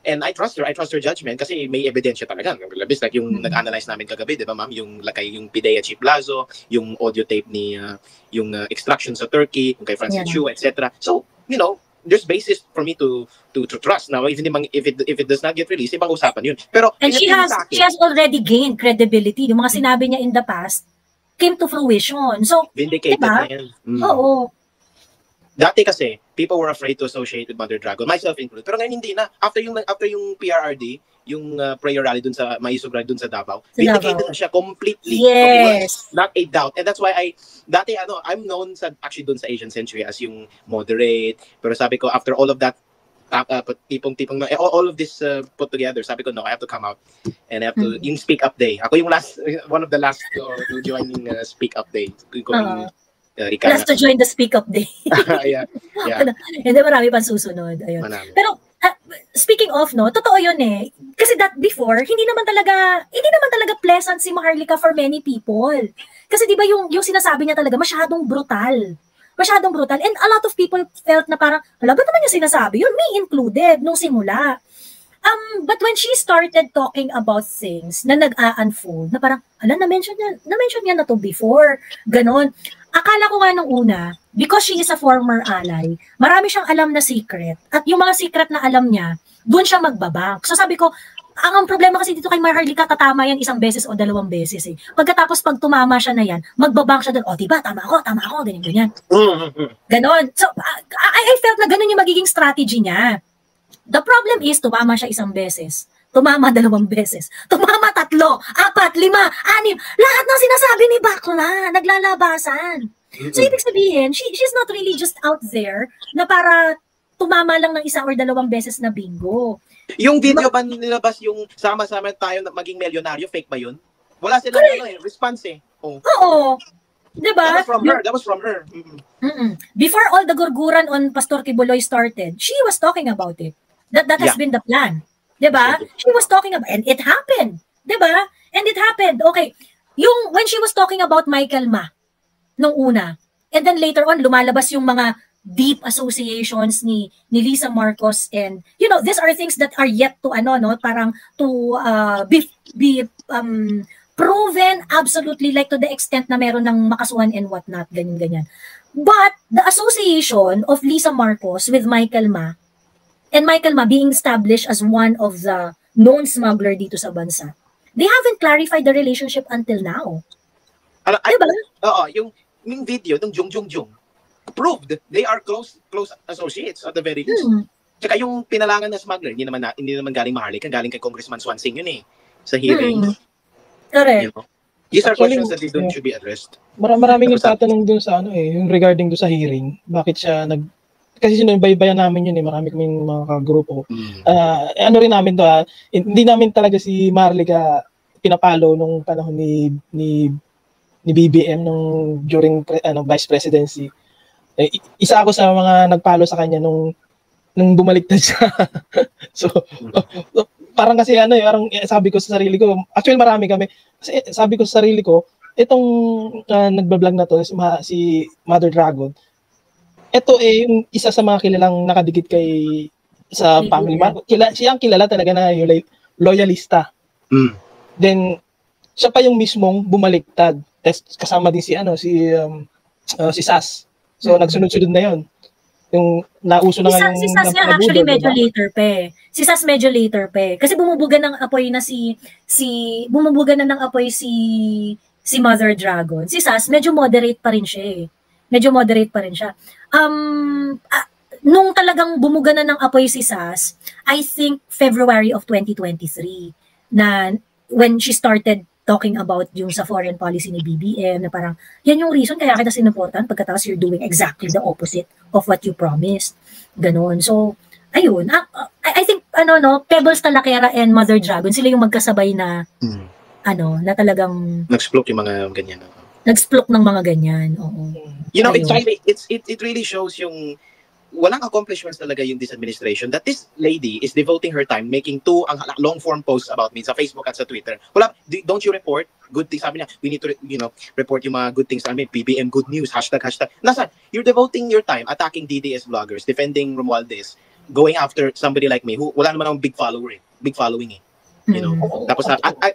and I trust her judgment kasi may ebidensya talaga. Labis like yung nag-analyze namin kagabi, di ba ma'am? Yung PIDEA Chief Lazo, yung audio tape ni, yung extraction sa Turkey, yung kay Francis Chu, etc. So, there's basis for me to trust. Now, if it does not get released, ibang usapan yun. Pero, and she has already gained credibility. Yung mga sinabi niya in the past, came to fruition. So, vindicated diba? Na yan. Oo. Dati kasi, people were afraid to associate with Mother Dragon, myself included. Pero ngayon hindi na. After yung PRRD, yung prayer rally dun sa Maisog Rally dun sa Davao, vindicated na siya completely. Yes. Not a doubt. And that's why dati I'm known actually dun sa Asian Century as yung moderate. Pero sabi ko, after all of that, tipong all of this put together, sabi ko, no, I have to come out and I have to yung Speak Up Day. Ako yung one of the last to join yung Speak Up Day. Last to join the Speak Up Day. Yeah. Hindi, marami pang susunod. Ayun. Manami. Pero speaking of, totoo yun eh. Kasi that before, hindi naman talaga pleasant si Maharlika for many people. Kasi di ba yung sinasabi niya talaga masyadong brutal. And a lot of people felt na parang, hala, ba't naman yung sinasabi? Yun, me included, nung simula. But when she started talking about things na nag-a-unfold, na parang, hala, na-mention niya na to before. Ganon. Akala ko nga nung una, because she is a former ally, marami siyang alam na secret. At yung mga secret na alam niya, doon siya magbabank. So sabi ko, ang problema kasi dito kay Maharlika, tatama yan 1 beses o 2 beses eh. Pagkatapos pag tumama siya na yan, magbabank siya doon, diba, tama ako, ganyan. Ganon. So, I felt na ganon yung magiging strategy niya. The problem is, tumama siya 1 beses. Tumama 2 beses. Tumama 3, 4, 5, 6. Lahat ng sinasabi ni Bakla, naglalabasan. So, ibig sabihin, she's not really just out there na para tumama lang ng 1 or 2 beses na bingo. Yung video ba nilabas yung sama-sama tayo na maging milyonaryo, fake ba yun? Wala silang response eh. Oo. Diba? That was from her. Before all the gurguran on Pastor Kibuloy started, she was talking about it. That has been the plan. Diba? She was talking about, and it happened. Diba? And it happened. Okay. When she was talking about Michael Ma, nung una, and then later on, lumalabas yung mga deep associations ni Lisa Marcos, and these are things that are yet to parang to be proven absolutely, like to the extent na meron ng makasuhan and whatnot, ganyan. But the association of Lisa Marcos with Michael Ma, and Michael Ma being established as one of the known smuggler dito sa bansa, they haven't clarified the relationship until now. Diba? Yung video ng Jung proved they are close associates at the very least. Tsaka yung pinalangan na smuggler, hindi naman galing Maharlika, galing kay Congressman Swansing yun eh, sa hearing. Correct. These are questions that should be addressed. Maraming nagtatanong dun sa yung regarding dun sa hearing, bakit siya kasi sinubaybayan namin yun eh, marami kaming mga grupo. Rin namin to, hindi namin talaga si Maharlika pinapalo nung panahon ni BBM nung during vice presidency. Isa ako sa mga nagpalo sa kanya nung bumaliktad siya. So, parang kasi parang sabi ko sa sarili ko, actually marami kami, kasi sabi ko sa sarili ko, itong nagbablog na to, si Mother Dragon, ito yung isa sa mga kilalang nakadikit sa family man. Siya ang kilala talaga na yung loyalista. Then, siya pa yung mismong bumaliktad. Kasama din si Sas. So, nagsunod-sunod na yun. Yung nauso na nga yung... Si Sas nga actually medyo later pa eh. Si Sas medyo later pa eh. Kasi bumubuga ng apoy na si si Mother Dragon. Si Sas, medyo moderate pa rin siya eh. Medyo moderate pa rin siya. Nung talagang bumuga na ng apoy si Sas, I think February of 2023, na when she started talking about yung sa foreign policy ni BBM, na parang, yan yung reason kaya kita sinuportan pagkatapos you're doing exactly the opposite of what you promised. Ganon. So, ayun. I think, Pebbles Talakera and Mother Dragon, sila yung magkasabay na, na talagang... Nag-splook yung mga ganyan. Nag-splook ng mga ganyan, oo. You know, it really shows yung walang accomplishments talaga yung this administration, that this lady is devoting her time making 2 long-form posts about me sa Facebook at sa Twitter. Wala, don't you report good things? Sabi niya, we need to, report yung mga good things. I mean, PBM good news, hashtag. Nasaan? You're devoting your time attacking DDS vloggers, defending Romualdez, going after somebody like me, who wala naman akong big following eh. You know? Tapos,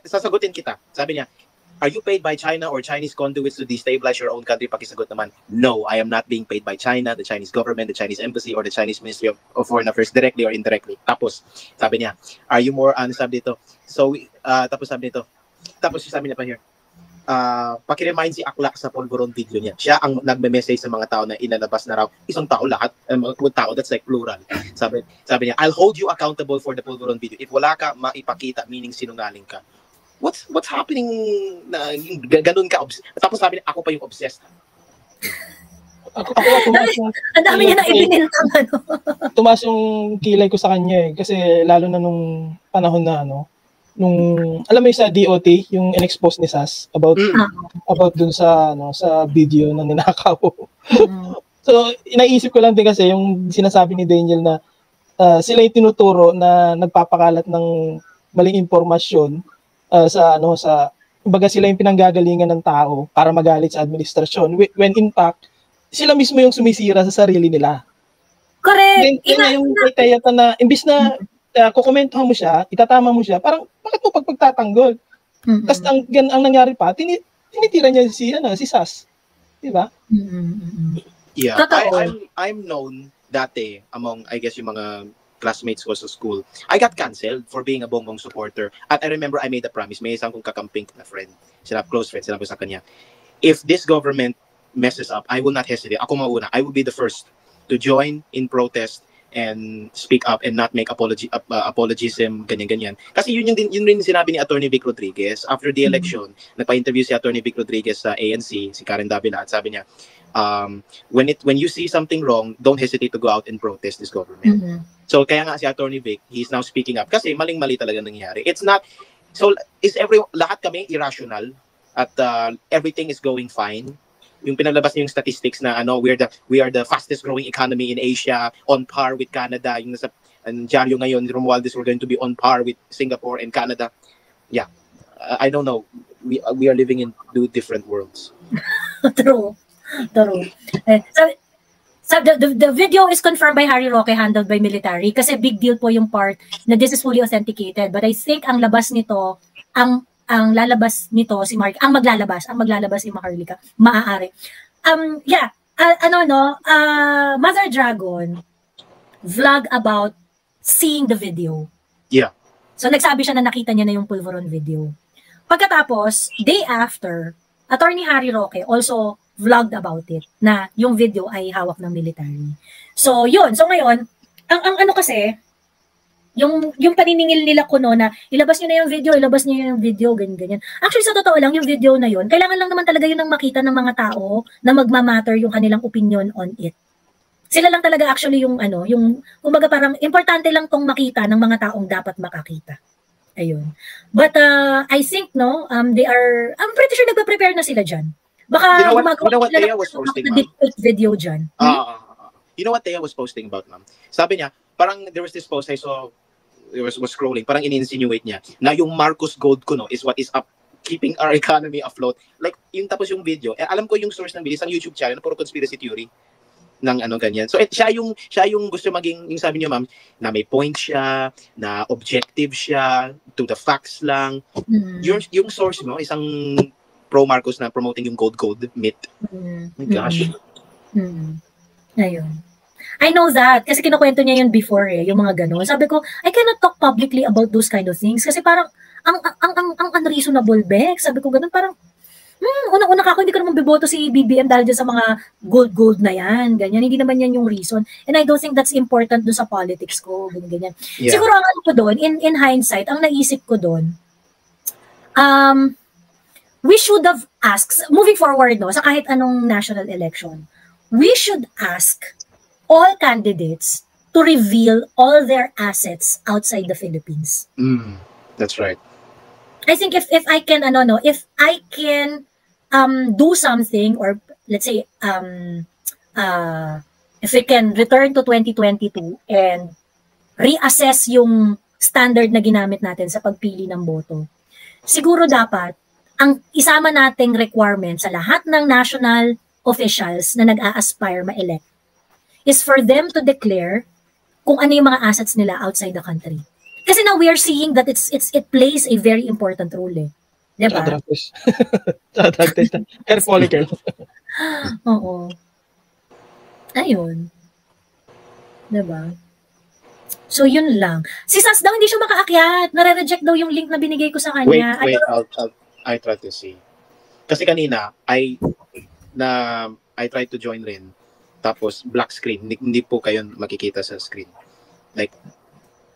sasagutin kita. Sabi niya, are you paid by China or Chinese conduits to destabilize your own country? Pakisagot naman, no, I am not being paid by China, the Chinese government, the Chinese embassy, or the Chinese Ministry of Foreign Affairs directly or indirectly. Tapos, sabi niya, are you more, sabi dito, so, tapos sabi niya pa here, pakiremind si Akla sa Polvoron video niya. Siya ang nagme-message sa mga tao na ilalabas na raw, isang tao lahat, mga tao, that's like plural. Sabi niya, I'll hold you accountable for the Polvoron video. If wala ka maipakita, meaning sinungaling ka. What's happening na ganun ka? Tapos sabi niya, ako pa yung obsessed. Ang dami niya na ipinintang Tumaas yung kilay ko sa kanya eh. Kasi lalo na nung panahon na alam mo yung sa DOT, yung in-expose ni Sas about dun sa sa video na ninakaw. So, inaisip ko lang din kasi yung sinasabi ni Daniel na sila yung tinuturo na nagpapakalat ng maling impormasyon kumbaga sila yung pinanggagalingan ng tao para magalit sa administrasyon, when in fact sila mismo yung sumisira sa sarili nila. Correct. Then, yung kaya na imbis na kukomentuhan mo siya, itatama mo siya, parang bakit mo pagtatanggol? Tapos ang nangyari pa, tinitira niya si Sas. Di ba? Yeah. I'm known dati among, I guess, yung mga classmates ko sa school. I got cancelled for being a Bongbong supporter. At I remember I made a promise. May isang kong kakamping na friend. Close friend. Sinabi sa kanya, if this government messes up, I will not hesitate. Ako mauna. I will be the first to join in protest and speak up and not make apologism, ganyan-ganyan. Kasi yun rin sinabi ni Attorney Vic Rodriguez. After the election, nagpa-interview si Attorney Vic Rodriguez sa ANC, si Karen Davila, at sabi niya, when you see something wrong, don't hesitate to go out and protest this government. So kaya nga si Attorney Vic, he's now speaking up kasi maling-mali talaga nangyayari. It's not, so lahat kami irrational at everything is going fine. Yung pinalabas niya yung statistics na we are the fastest growing economy in Asia, on par with Canada. Yung nasa dyaryo ngayon, Romualdez, we're going to be on par with Singapore and Canada. Yeah, I don't know. We are living in 2 different worlds. True. So the video is confirmed by Harry Roque, handled by military, kasi big deal po yung part na this is fully authenticated. But I think ang lalabas nito si Mark, ang maglalabas si Maharlika, maaari. Mother Dragon vlog about seeing the video. Yeah. So nagsabi siya na nakita niya na yung Polvoron video. Pagkatapos, day after, Attorney Harry Roque also vlogged about it, na yung video ay hawak ng military. So, yun. So, ngayon, ang kasi, yung paniningil nila kuno na ilabas niyo na yung video, ganyan. Actually, sa totoo lang, yung video na yun, kailangan lang naman talaga yun ang makita ng mga tao na magmamatter yung kanilang opinion on it. Sila lang talaga actually yung kumbaga parang importante lang tong makita ng mga taong dapat makakita. Ayun. But I think I'm pretty sure nagpe-prepare na sila diyan. Baka you know what Thea was posting, ma'am? Video dyan. You know what Thea was posting about, ma'am? Sabi niya, parang there was this post I saw, was scrolling, parang in-insinuate niya na yung Marcos Gold kuno is what is up keeping our economy afloat. Like, yung tapos yung video, alam ko yung source ng video, isang YouTube channel na puro conspiracy theory ng ganyan. So siya yung gusto maging, yung sabi niyo, ma'am, na may point siya, na objective siya, to the facts lang. Yung source mo, isang pro Marcos na promoting yung gold myth. My gosh. Ayun. I know that kasi kinukwento niya yun before yung mga gano'n. Sabi ko, I cannot talk publicly about those kind of things kasi parang ang unreasonable, Beck. Sabi ko gano'n, parang Unang-una ka ako, hindi ko naman biboto si BBM dahil dyan sa mga gold na yan, ganyan. Hindi naman yan yung reason. And I don't think that's important doon sa politics ko, ganyan. Yeah. Siguro ang ano ko doon, in hindsight, ang naisip ko doon, we should have asked, moving forward, no, sa kahit anong national election, we should ask all candidates to reveal all their assets outside the Philippines. That's right. I think if I can if I can do something, or let's say if we can return to 2022 and reassess yung standard na ginamit natin sa pagpili ng boto, siguro dapat ang isama nating requirement sa lahat ng national officials na nag-a-aspire ma-elect is for them to declare kung ano yung mga assets nila outside the country. Kasi now we are seeing that it plays a very important role eh. Diba? Drug test. Hair follicle. Oo. Ayun. Diba? So yun lang. Si Sas daw hindi siya makaakyat. Nare-reject daw yung link na binigay ko sa kanya. Wait, I try to see. Kasi kanina, I tried to join rin. Tapos black screen. Hindi po kayo makikita sa screen. Like,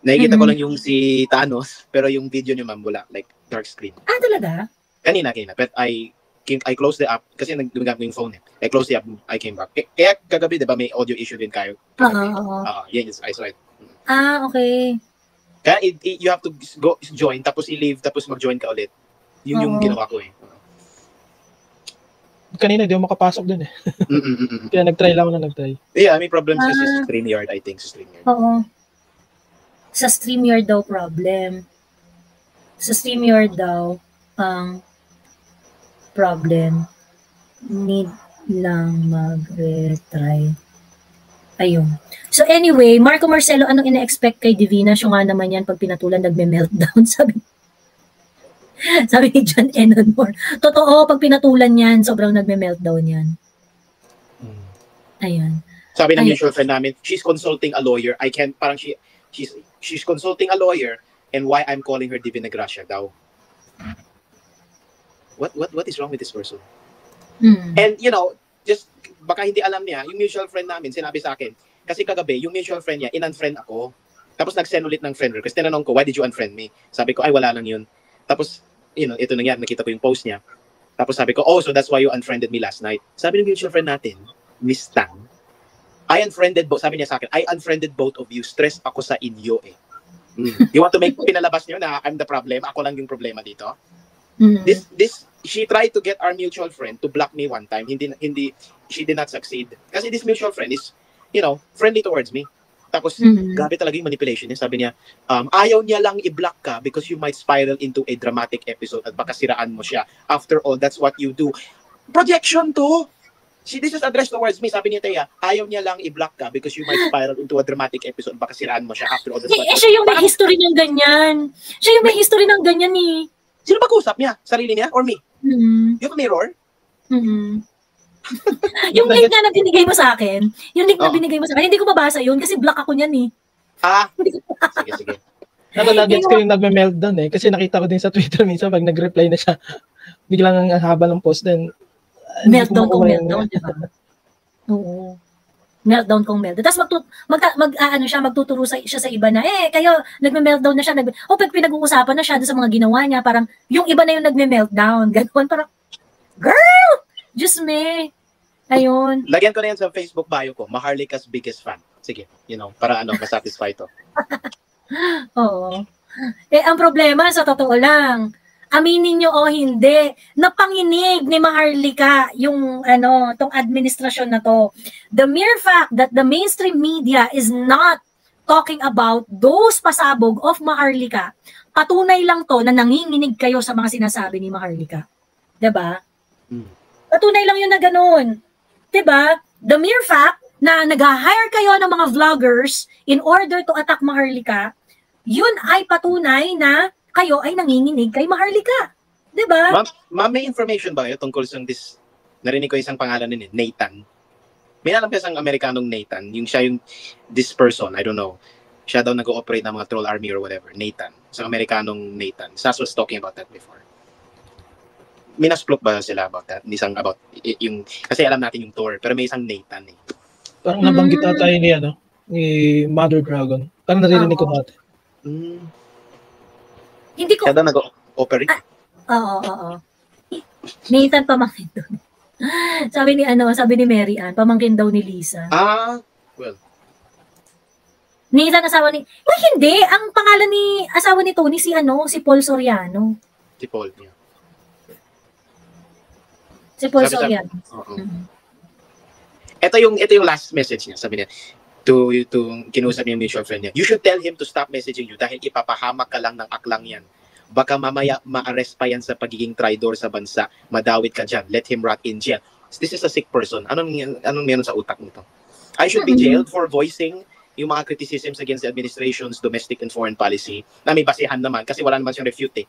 nakikita ko lang yung si Thanos, pero yung video niyo ma'am wala, like dark screen. Talaga? Kanina. But I closed the app kasi naggamit ko yung phone eh. I closed the app, I came back. Kaya kagabi, di ba, may audio issue din kayo? Yes, I saw it. Okay. Kaya you have to go join, tapos i-leave, tapos mag-join ka ulit. Yun yung ginawa ko eh. Kanina, di ako makapasok dun eh. Kaya nag-try lang ako na nag-try. Yeah, may problems kasi sa StreamYard, I think. Sa StreamYard. Oo. Sa StreamYard daw problem. Sa StreamYard daw, ang problem, need lang mag-retry. Ayun. So anyway, Marco Marcelo, anong ina-expect kay Divina? Siya nga naman yan, pag pinatulan, nagme-meltdown. Sabi ni John Enonmore. Totoo, pag pinatulan yan, sobrang nagme-meltdown yan. Ayan. Sabi ng mutual friend namin, she's consulting a lawyer. Parang she's consulting a lawyer, and why I'm calling her Divina Gracia daw. What is wrong with this person? And just baka hindi alam niya, yung mutual friend namin sinabi sa akin, kasi kagabi yung mutual friend niya in-unfriend ako. Tapos nag-send ulit ng friend request. Tinanong ko, why did you unfriend me? Sabi ko, ay wala lang yun. Tapos ito nangyari, nakita ko yung post niya. Tapos sabi ko, oh, so that's why you unfriended me last night. Sabi ng mutual friend natin, Miss Tang, I unfriended both, sabi niya sa akin, I unfriended both of you. Stress ako sa inyo eh. You want to make pinalabas niyo na I'm the problem, ako lang yung problema dito? She tried to get our mutual friend to block me one time. She did not succeed. Kasi this mutual friend is, friendly towards me. Tapos, grabe talaga yung manipulation niya. Sabi niya, ayaw niya lang i-block ka because you might spiral into a dramatic episode at baka siraan mo siya. After all, that's what you do. Projection to! This is addressed towards me. Sabi niya, Teya, ayaw niya lang i-block ka because you might spiral into a dramatic episode at baka siraan mo siya. After all, that's what you do. Siya yung may history ng ganyan. Siya yung may history ng ganyan eh. Sino mag-usap niya? Sarili niya or me? You have a mirror? Yung link na binigay mo sa akin, hindi ko mabasa yun kasi block ako niyan eh. Sige. Nagagets ko yung nagme-meltdown eh. Kasi nakita ko din sa Twitter minsan pag nag-reply na siya, biglang ang haba ng post din. Meltdown kung meltdown, di ba? Oo. Meltdown kung meltdown. Tapos magtuturo siya sa iba na, kayo, nagme-meltdown na siya. Pag pinag-uusapan na siya sa mga ginawa niya, parang yung iba na yung nagme-meltdown. Ganun, parang, girl! Diyos me. Ayun. Lagyan ko na yan sa Facebook bio ko, Maharlika's biggest fan. Sige, para masatisfy to. Oo. Ang problema, sa totoo lang, aminin nyo o hindi, napanginig ni Maharlika yung tong administrasyon na to. The mere fact that the mainstream media is not talking about those pasabog of Maharlika, patunay lang to na nanginginig kayo sa mga sinasabi ni Maharlika. 'Di ba? Patunay lang yun na ganun. 'Di ba? The mere fact na nag-hire kayo ng mga vloggers in order to attack Maharlika, yun ay patunay na kayo ay nanginginig kay Maharlika. Diba? Ma'am, may information ba kayo tungkol sa narinig ko isang pangalan nun Nathan. May alam ka isang Amerikanong Nathan, this person, I don't know. Siya daw nag-ooperate ng mga troll army or whatever. Nathan. Isang Amerikanong Nathan. Sas was talking about that before. minasplok ba sila about that? Isang about yung kasi alam natin yung Thor, pero may isang Nathan eh. Parang nabanggit na tayo ni Mother Dragon. Parang naririnig ko dati. Hindi ko. Kaya daw nag-operate. Oo. Nathan pamangkin doon. sabi ni Mary Ann, pamangkin daw ni Lisa. Well. Nathan asawa ni... hindi. Ang pangalan ni asawa ni Tony si Paul Soriano. Si Paul, yeah. Si Paul Soriano. Ito yung last message niya, sabi niya. To kinusap niya yung mutual friend niya. You should tell him to stop messaging you dahil ipapahamak ka lang ng aklang yan. Baka mamaya ma-arrest pa yan sa pagiging traidor sa bansa. Madawit ka dyan. Let him rot in jail. This is a sick person. Anong meron sa utak nito? I should be jailed for voicing yung mga criticisms against the administration's domestic and foreign policy na may basihan naman kasi wala naman siyang refute eh.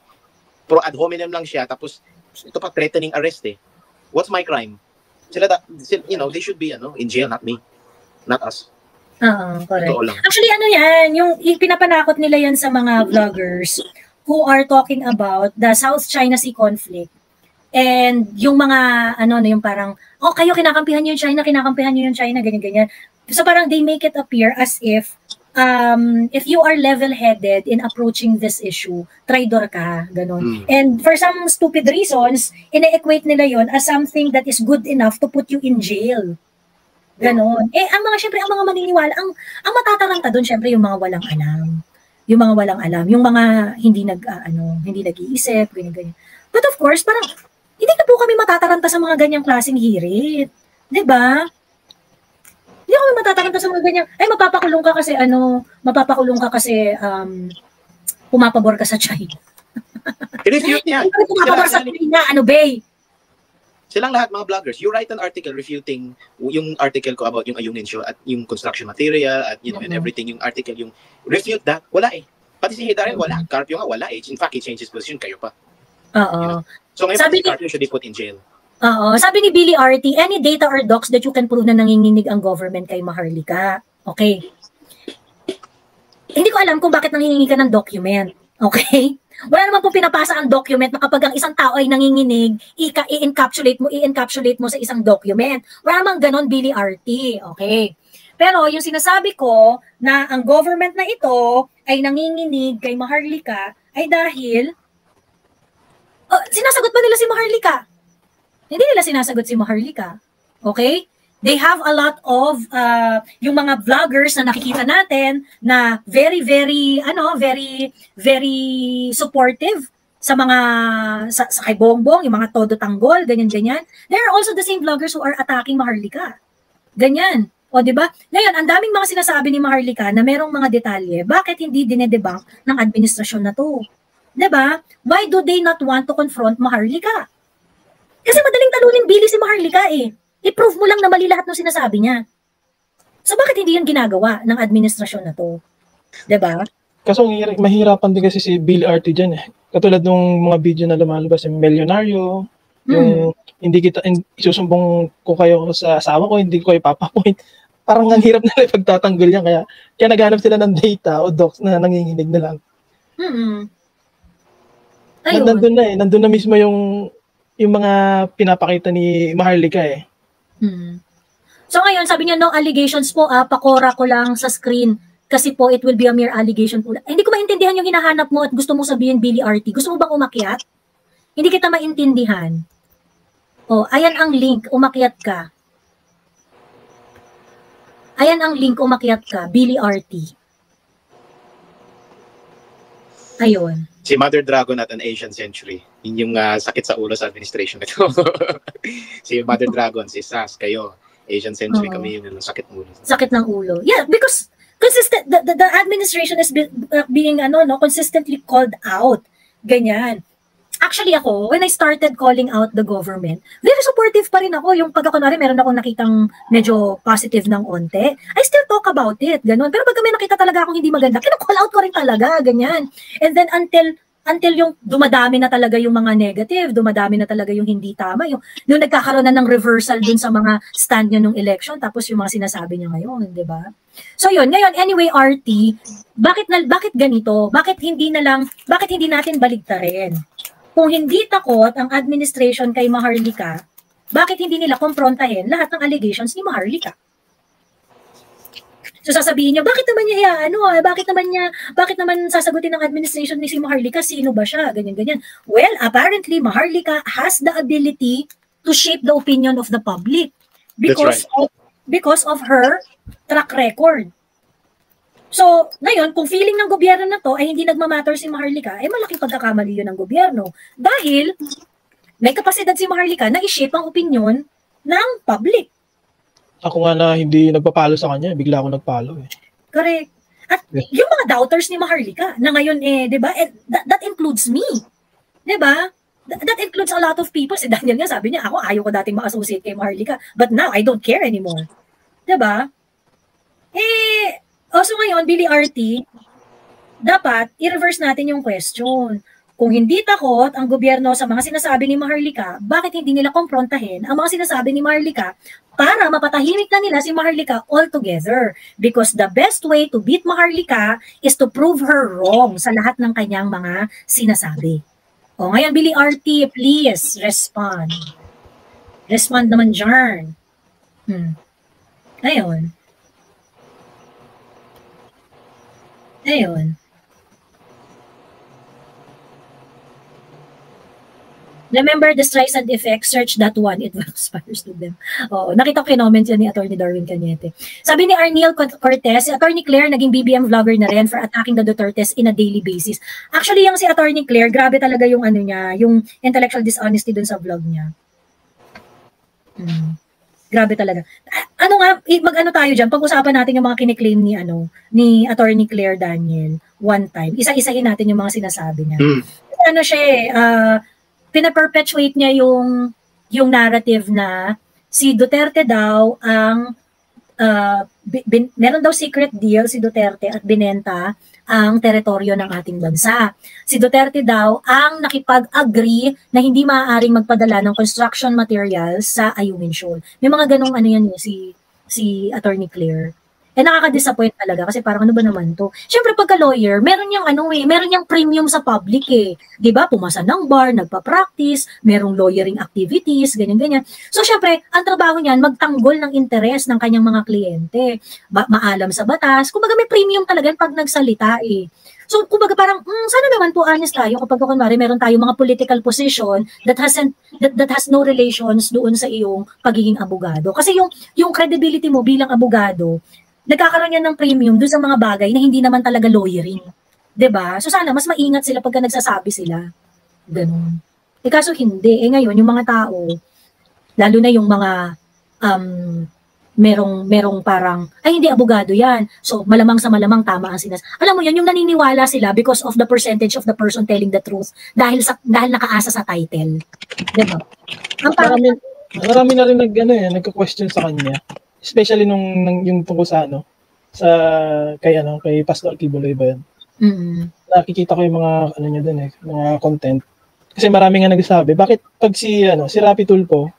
Pero ad hominem lang siya tapos ito pa threatening arrest eh. What's my crime? They should be in jail, not me. Not us. Correct. Actually, yung pinapanakot nila yan sa mga vloggers who are talking about the South China Sea conflict. And yung mga, yung parang, kayo kinakampihan niyo yung China, ganyan-ganyan. So parang they make it appear as if you are level-headed in approaching this issue, traidor ka, ganon. And for some stupid reasons, ine-equate nila yon as something that is good enough to put you in jail. Ganon. Ang mga maniniwala, ang matataranta doon, syempre, yung mga walang alam. Yung mga hindi nag-iisip, ganyan-ganyan. But of course, parang, hindi na po kami matataranta sa mga ganyang klaseng hirit. Diba? Hindi kami matataranta sa mga ganyang, mapapakulong ka kasi, pumapabor ka sa China. I-refute niya. Pumapabor sa China, bay? Silang lahat mga vloggers. You write an article refuting yung article ko about yung Ayungin show at yung construction material at and everything. Yung article, yung refute that, wala eh. Pati si Hida rin, wala. Carpio nga, wala eh. In fact, he changed his position, kayo pa. So ngayon, si Carpio should be put in jail. Sabi ni Billy RT, any data or docs that you can prove na nanginginig ang government kay Maharlika. Okay. Hindi ko alam kung bakit nanginginig ka ng document. Okay? Wala naman po pinapasa ang document na kapag ang isang tao ay nanginginig, i-encapsulate mo sa isang document. Wala namang ganon, Billy RT. Okay. Pero yung sinasabi ko na ang government na ito ay nanginginig kay Maharlika ay dahil sinasagot ba nila si Maharlika? Hindi nila sinasagot si Maharlika. Okay? They have a lot of yung mga vloggers na nakikita natin na very supportive sa mga sa kay Bongbong, yung mga todo tanggol, ganyan. There are also the same vloggers who are attacking Maharlika. Ganyan. O di ba? Ngayon, ang daming mga sinasabi ni Maharlika na merong mga detalye, bakit hindi dinedebunk ng administrasyon na to? Di ba? Why do they not want to confront Maharlika? Kasi madaling talunin Billy si Maharlika eh. I-prove mo lang na mali lahat ng sinasabi niya. So bakit hindi yun ginagawa ng administrasyon na to? Diba? Kaso mahirapan din kasi si Bill RT dyan eh. Katulad nung mga video na lumalabas, yung milyonaryo, yung isusumbong ko kayo sa asawa ko, hindi ko kayo papapoint. Parang ang hirap na pagtatanggol yan. Kaya naghanap sila ng data o docs na nanginginig na lang. Nandun na mismo yung mga pinapakita ni Maharlika eh. So ngayon, sabi niya, no allegations po, pakora ko lang sa screen kasi po it will be a mere allegation po. Hindi ko maintindihan yung hinahanap mo at gusto mo sabihin, Billy RT. Gusto mo bang umakyat? Hindi kita maintindihan. Ayan ang link, umakyat ka. Billy RT. Ayun. Si Mother Dragon at an Asian Century. Yun yung sakit sa ulo sa administration nito. Si Mother Dragon, si Sas, kayo. Asian Century kami yung sakit ng ulo. Sakit ng ulo. Yeah, because the administration is being consistently called out. Ganyan. Actually ako, when I started calling out the government, very supportive pa rin ako. Yung pag ako meron akong nakitang medyo positive ng onte, I still talk about it. Ganun. Pero pag may nakita talaga akong hindi maganda, kina-call out ko rin talaga. Ganyan. And then until yung dumadami na talaga yung mga negative, dumadami na talaga yung hindi tama, yung nagkakaroon na ng reversal dun sa mga stand niya nung election, tapos yung mga sinasabi niya ngayon, di ba? So yun, ngayon, anyway, RT, bakit ganito? Bakit hindi natin baligtarin? kung hindi takot ang administration kay Maharlika, bakit hindi nila kumprontahin lahat ng allegations ni Maharlika? So sasabihin niya, bakit naman niya bakit naman sasagutin ng administration ni si Maharlika, sino ba siya, ganyan-ganyan. Well, apparently Maharlika has the ability to shape the opinion of the public because of her track record. So, ngayon, kung feeling ng gobyerno na to ay hindi nagmamatter si Maharlika, ay malaking pagkakamali yun ng gobyerno. Dahil may kapasidad si Maharlika na i-shape ang opinion ng public. Ako nga na hindi nagpapalo sa kanya, bigla ako nagpalo eh. Correct. At yung mga doubters ni Maharlika na ngayon di ba, that includes me. Di ba? That includes a lot of people. Si Daniel nga sabi niya, ako ayaw ko dating ma-associate kay Maharlika, but now I don't care anymore. Di ba? So ngayon, Billy RT, dapat i-reverse natin yung question. Kung hindi takot ang gobyerno sa mga sinasabi ni Maharlika, bakit hindi nila kumprontahin ang mga sinasabi ni Maharlika para mapatahimik na nila si Maharlika altogether? Because the best way to beat Maharlika is to prove her wrong sa lahat ng kanyang mga sinasabi. O ngayon, Billy RT, please respond. Respond naman dyan. Ayun. Remember the Streisand effect, search that one, it will inspires to them. Nakita ko kinoment yan ni Attorney Darwin Cañete. Sabi ni Arniel Cortez, si Attorney Claire naging BBM vlogger na rin for attacking the Dutertes in a daily basis. Actually, yung si Attorney Claire, grabe talaga yung niya, yung intellectual dishonesty dun sa vlog niya. Grabe talaga. Mag-ano tayo dyan, pag-usapan natin yung mga kiniklaim ni Attorney Claire Daniel one time. Isa-isahin natin yung mga sinasabi niya. Pina-perpetuate niya yung narrative na si Duterte daw ang meron daw secret deal si Duterte at binenta ang teritoryo ng ating bansa. Si Duterte daw ang nakipag-agree na hindi maaaring magpadala ng construction materials sa Ayungin Shoal. May mga ganong si Attorney Claire. Nakaka-disappoint talaga kasi parang ano ba naman to? Siyempre pagka lawyer, meron niyang premium sa public eh. 'Di ba? Pumasa ng bar, nagpa-practice, merong lawyering activities, ganyan-ganyan. So siyempre, ang trabaho niyan magtanggol ng interes ng kanyang mga kliyente. Maalam sa batas. Kumbaga may premium talaga pag nagsalita eh. So kumbaga parang sana naman po honest tayo kapag kunwari meron tayong mga political position that has no relations doon sa iyong pagiging abogado. Kasi yung credibility mo bilang abogado, nagkakaroon yan ng premium doon sa mga bagay na hindi naman talaga lawyering. 'Di ba? So sana mas maingat sila pagka nagsasabi sila. Ganun. Kaso hindi. Ngayon, yung mga tao, lalo na yung mga merong parang, ay hindi abogado yan. So malamang sa malamang tama ang Alam mo yun, yung naniniwala sila because of the percentage of the person telling the truth dahil nakaasa sa title. 'Di ba? Marami na rin nagko-question sa kanya. Especially yung tungkol sa kay Pastor Kibuloy ba yan? Nakikita ko yung mga niya doon mga content. Kasi marami nga nagsasabi, bakit pag si Rapi Tulfo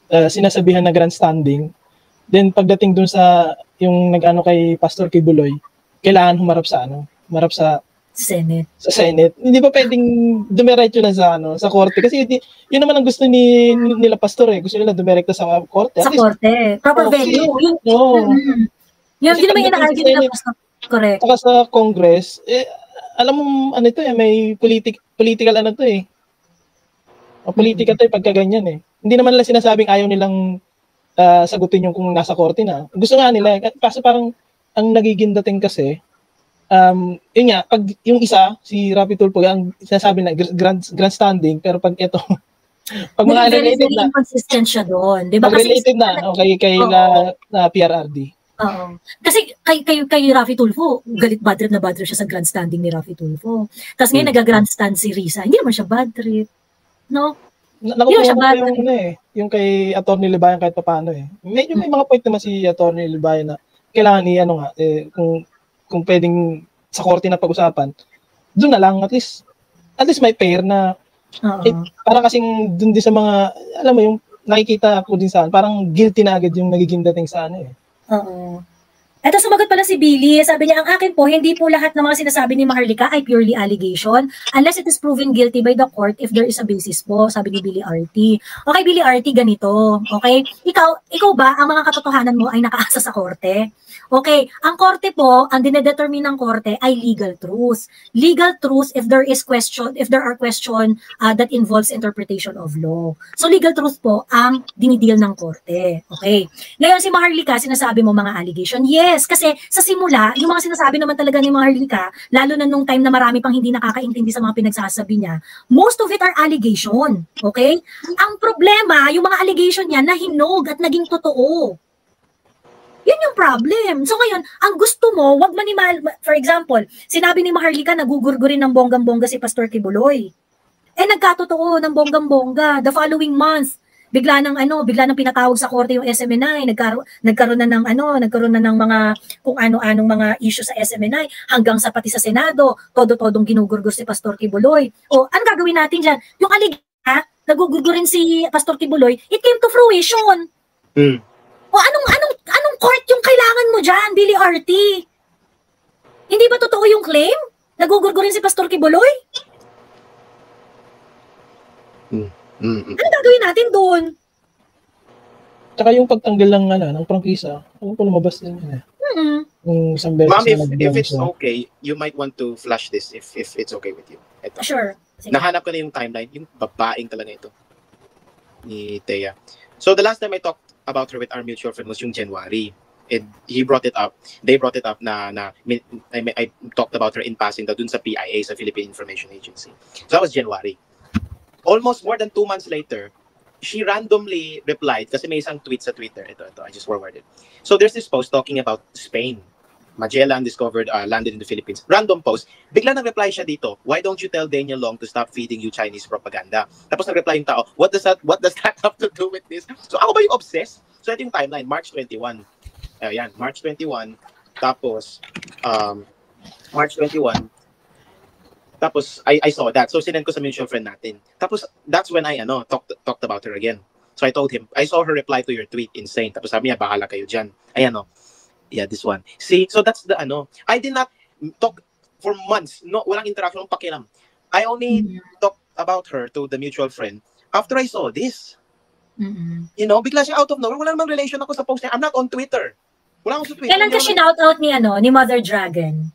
sinasabihan na grandstanding, then pagdating doon sa yung kay Pastor Kibuloy, kailangan humarap sa Senate. Sa Senate. Hindi ba pwedeng dumiretso na sa korte? Kasi yun naman ang gusto nila pastor eh. Gusto nila dumirekta sa korte. Sa korte. Proper venue. Yun naman ina-argue nila pastor. Correct. Saka sa Congress, alam mo, may political politika to pagka ganyan eh. Hindi naman nila sinasabing ayaw nilang sagutin yung kung nasa korte na. Gusto nga nila. Kasi parang, ang nagiging dating kasi, yun nga, pag yung isa, si Rapi Tulfo, ang sinasabi na grandstanding, pero pag ito, pag mga related na, inconsistent siya doon. Diba? Pag related na, kay PRRD. Oo. Kasi kay Rafi Tulfo, galit bad trip siya sa grandstanding ni Rafi Tulfo. Tapos ngayon nag-grandstand si Risa. Hindi naman siya bad trip. No? Nakukuha ko yung kay Atty. Libayan kahit paano eh. Medyo may mga point naman si Atty. Libayan na kailangan kung pwedeng sa korte na pag-usapan, doon na lang, at least may pair na, parang kasing doon din sa mga, alam mo yung nakikita ko din parang guilty na agad yung nagiging dating sa Oo. Eto, sumagot pala si Billy. Sabi niya, ang akin po, hindi po lahat ng mga sinasabi ni Maharlika ay purely allegation unless it is proven guilty by the court if there is a basis po, sabi ni Billy RT. Okay, Billy RT, ganito. Okay? Ikaw ba, ang mga katotohanan mo ay nakaasa sa korte? Okay, ang korte po, ang dinedetermine ng korte ay legal truth. Legal truth if there are question that involves interpretation of law. So legal truth po ang dinideal ng korte. Okay. Ngayon si Maharlika, sinasabi mo mga allegation. Yes, kasi sa simula, yung mga sinasabi naman talaga ni Maharlika, lalo na nung time na marami pang hindi nakakaintindi sa mga pinagsasabi niya, most of it are allegation. Okay? Ang problema, yung mga allegation niya nahinog at naging totoo. Yun yung problem. So ngayon, ang gusto mo, wag for example, sinabi ni Maharlika na gugurgurin ng bonggang-bongga si Pastor Kibuloy. Nagkatotoo ng bonggang-bongga. The following month, bigla nang pinatawag sa korte yung SMNI, nagkaroon na ng mga kung ano-anong mga issue sa SMNI, hanggang sa pati sa Senado, todo-todong ginugurgur si Pastor Kibuloy. O, ano gagawin natin dyan? Yung nagugurgurin si Pastor Kibuloy, it came to fruition. O anong court yung kailangan mo dyan, Billy RT? Hindi ba totoo yung claim? Nagugurgurin si Pastor Kibuloy? Ano gagawin natin doon? Tsaka yung pagtanggal ng prangkisa, ko lumabas din yun eh. Yung isang beses Ma'am, if it's okay, you might want to flash this if it's okay with you. Ito. Sure. Sige. Nahanap ko na yung timeline, yung babaeng talaga ito ni Thea. So the last time I talked about her with our mutual friend was yung January. And they brought it up na I talked about her in passing dun sa PIA, sa Philippine Information Agency. So that was January. Almost more than 2 months later, she randomly replied, kasi may isang tweet sa Twitter, ito, I just forwarded. So there's this post talking about Spain. Magellan landed in the Philippines. Random post. Bigla nag-reply siya dito, why don't you tell Daniel Long to stop feeding you Chinese propaganda? Tapos nag-reply yung tao, what does that have to do with this? So ako ba yung obsessed? So ito yung timeline, March 21. Ayan, March 21. Tapos, March 21. Tapos, I saw that. So, sinend ko sa mutual friend natin. Tapos, that's when I talked about her again. So, I told him, I saw her reply to your tweet, insane. Tapos sabi niya, bahala kayo dyan. Ayan, yeah, this one. See, so that's the, I did not talk for months. No, walang interaction, walang pakialam. I only talked about her to the mutual friend after I saw this. You know, bigla siya out of nowhere. Wala namang relation ako sa post niya. I'm not on Twitter. Wala akong sa Twitter. Kailan ka shinout out ni Mother Dragon?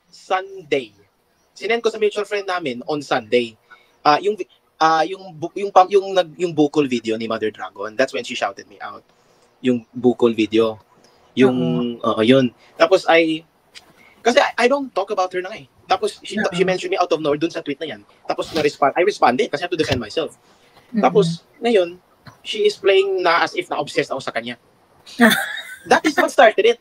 Sunday. Sinend ko sa mutual friend namin on Sunday. Yung bukol video ni Mother Dragon, that's when she shouted me out. Yung bukol video. Yung yun. Tapos kasi I don't talk about her na eh. Tapos she mentioned me out of nowhere dun sa tweet na yan. Tapos I responded kasi I have to defend myself. Tapos ngayon, she is playing na as if na-obsessed ako sa kanya. That is what started it.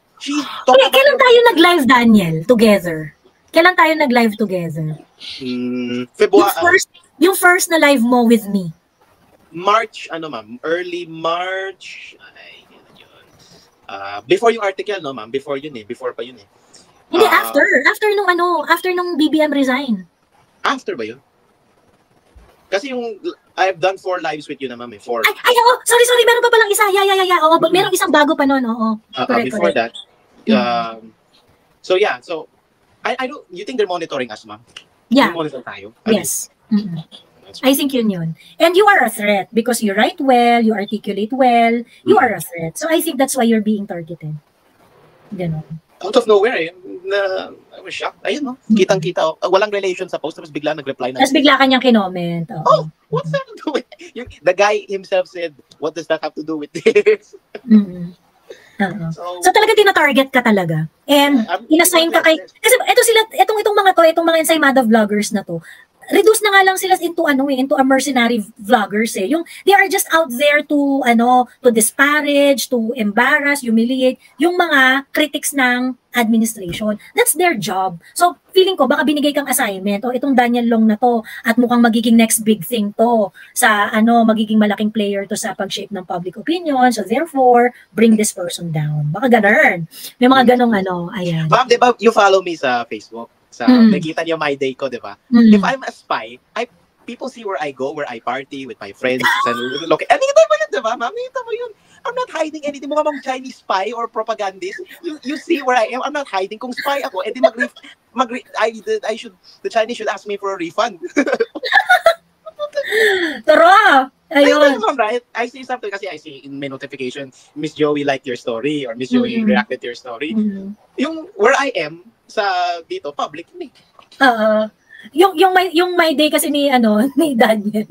Kailan tayo nag-live, Daniel, together? Kailan tayo nag-live together? February. Yung first na live mo with me. March, ma'am? Early March. Ay, yun. Before yung article, no, ma'am? Before yun eh. Before pa yun eh. Hindi, after. After nung BBM resign. After ba yun? Kasi I've done 4 lives with you na, ma'am. 4. Sorry. Meron pa palang isa. Yeah. Oo, merong isang bago pa nun. Oo. Before that. So, yeah. So, I don't, you think they're monitoring us, ma'am? Yeah. Monitor tayo? Yes. I think yun. And you are a threat because you write well, you articulate well, you are a threat. So I think that's why you're being targeted. Ganon. Out of nowhere I was shocked. Ayun, no? Kitang-kita. Walang relation sa post, tapos bigla nag-reply na. Tapos bigla kanyang kinoment. Oh, what's that to do with it? The guy himself said, what does that have to do with this? So talaga tina-target ka talaga. And inassign ka kay kasi itong mga ensaymada vloggers na to. Reduce na nga lang sila into a mercenary vloggers eh. Yung they are just out there to disparage, to embarrass, humiliate yung mga critics ng administration. That's their job. So feeling ko baka binigay kang assignment itong Daniel Long na to at mukhang magiging next big thing to sa magiging malaking player to sa pag-shape ng public opinion. So therefore, bring this person down. Baka ganun. May mga ganong ayan. Ma'am, di ba you follow me sa Facebook? Nakita niyo my day ko, di ba? If I'm a spy, people see where I go, where I party with my friends. And nakita mo yun, di ba? Ma'am, nakita mo yun. I'm I'm not hiding anything. Mukha bang Chinese spy or propagandist. You see where I am. I'm not hiding. Kung spy ako, edi the Chinese should ask me for a refund. Tara! Ayun. Right? I see something kasi I see in my notification, Miss Joey liked your story or Miss Joey reacted to your story. Yung where I am sa dito public hindi. Yung my day kasi ni Daniel.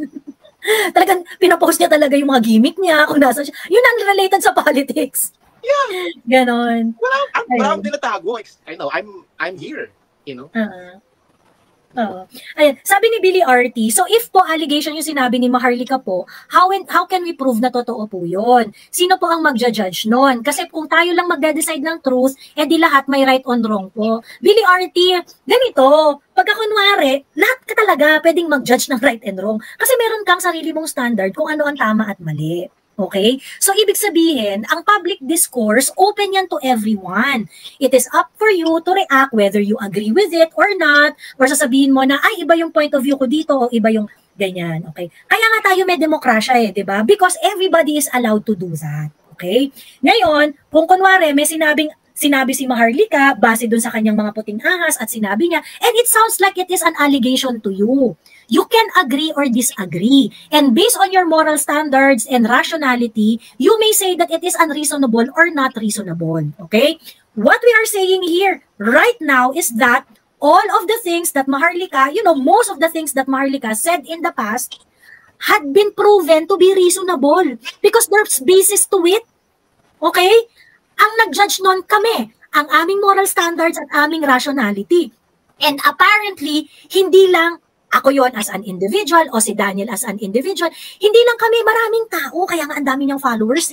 Talagang pinapost niya talaga yung mga gimmick niya kung nasa siya. Yun ang related sa politics. Yeah. Ganon. Wala tinatago. I know, I'm here, you know. Ayan. Sabi ni Billy RT, so if po allegation yung sinabi ni Maharlika po, how can we prove na totoo po yun? Sino po ang magja-judge nun? Kasi kung tayo lang magde-decide ng truth, di lahat may right on wrong po. Billy RT, ganito, pagka kunwari, lahat ka talaga pwedeng mag-judge ng right and wrong. Kasi meron kang sarili mong standard kung ano ang tama at mali. Okay? So, ibig sabihin, ang public discourse, open yan to everyone. It is up for you to react whether you agree with it or not, or sasabihin mo na, ay, iba yung point of view ko dito, o iba yung ganyan. Okay? Kaya nga tayo may demokrasya di ba? Because everybody is allowed to do that. Okay? Ngayon, kung kunwari, may sinabi si Maharlika, base dun sa kanyang mga puting ahas at sinabi niya, and it sounds like it is an allegation to you. You can agree or disagree. And based on your moral standards and rationality, you may say that it is unreasonable or not reasonable. Okay? What we are saying here right now is that all of the things that Maharlika, most of the things that Maharlika said in the past had been proven to be reasonable because there's basis to it. Okay? Ang nag-judge nun kami, ang aming moral standards at aming rationality. And apparently, hindi lang ako yon as an individual o si Daniel as an individual, hindi lang kami, maraming tao, kaya nga ang dami niyang followers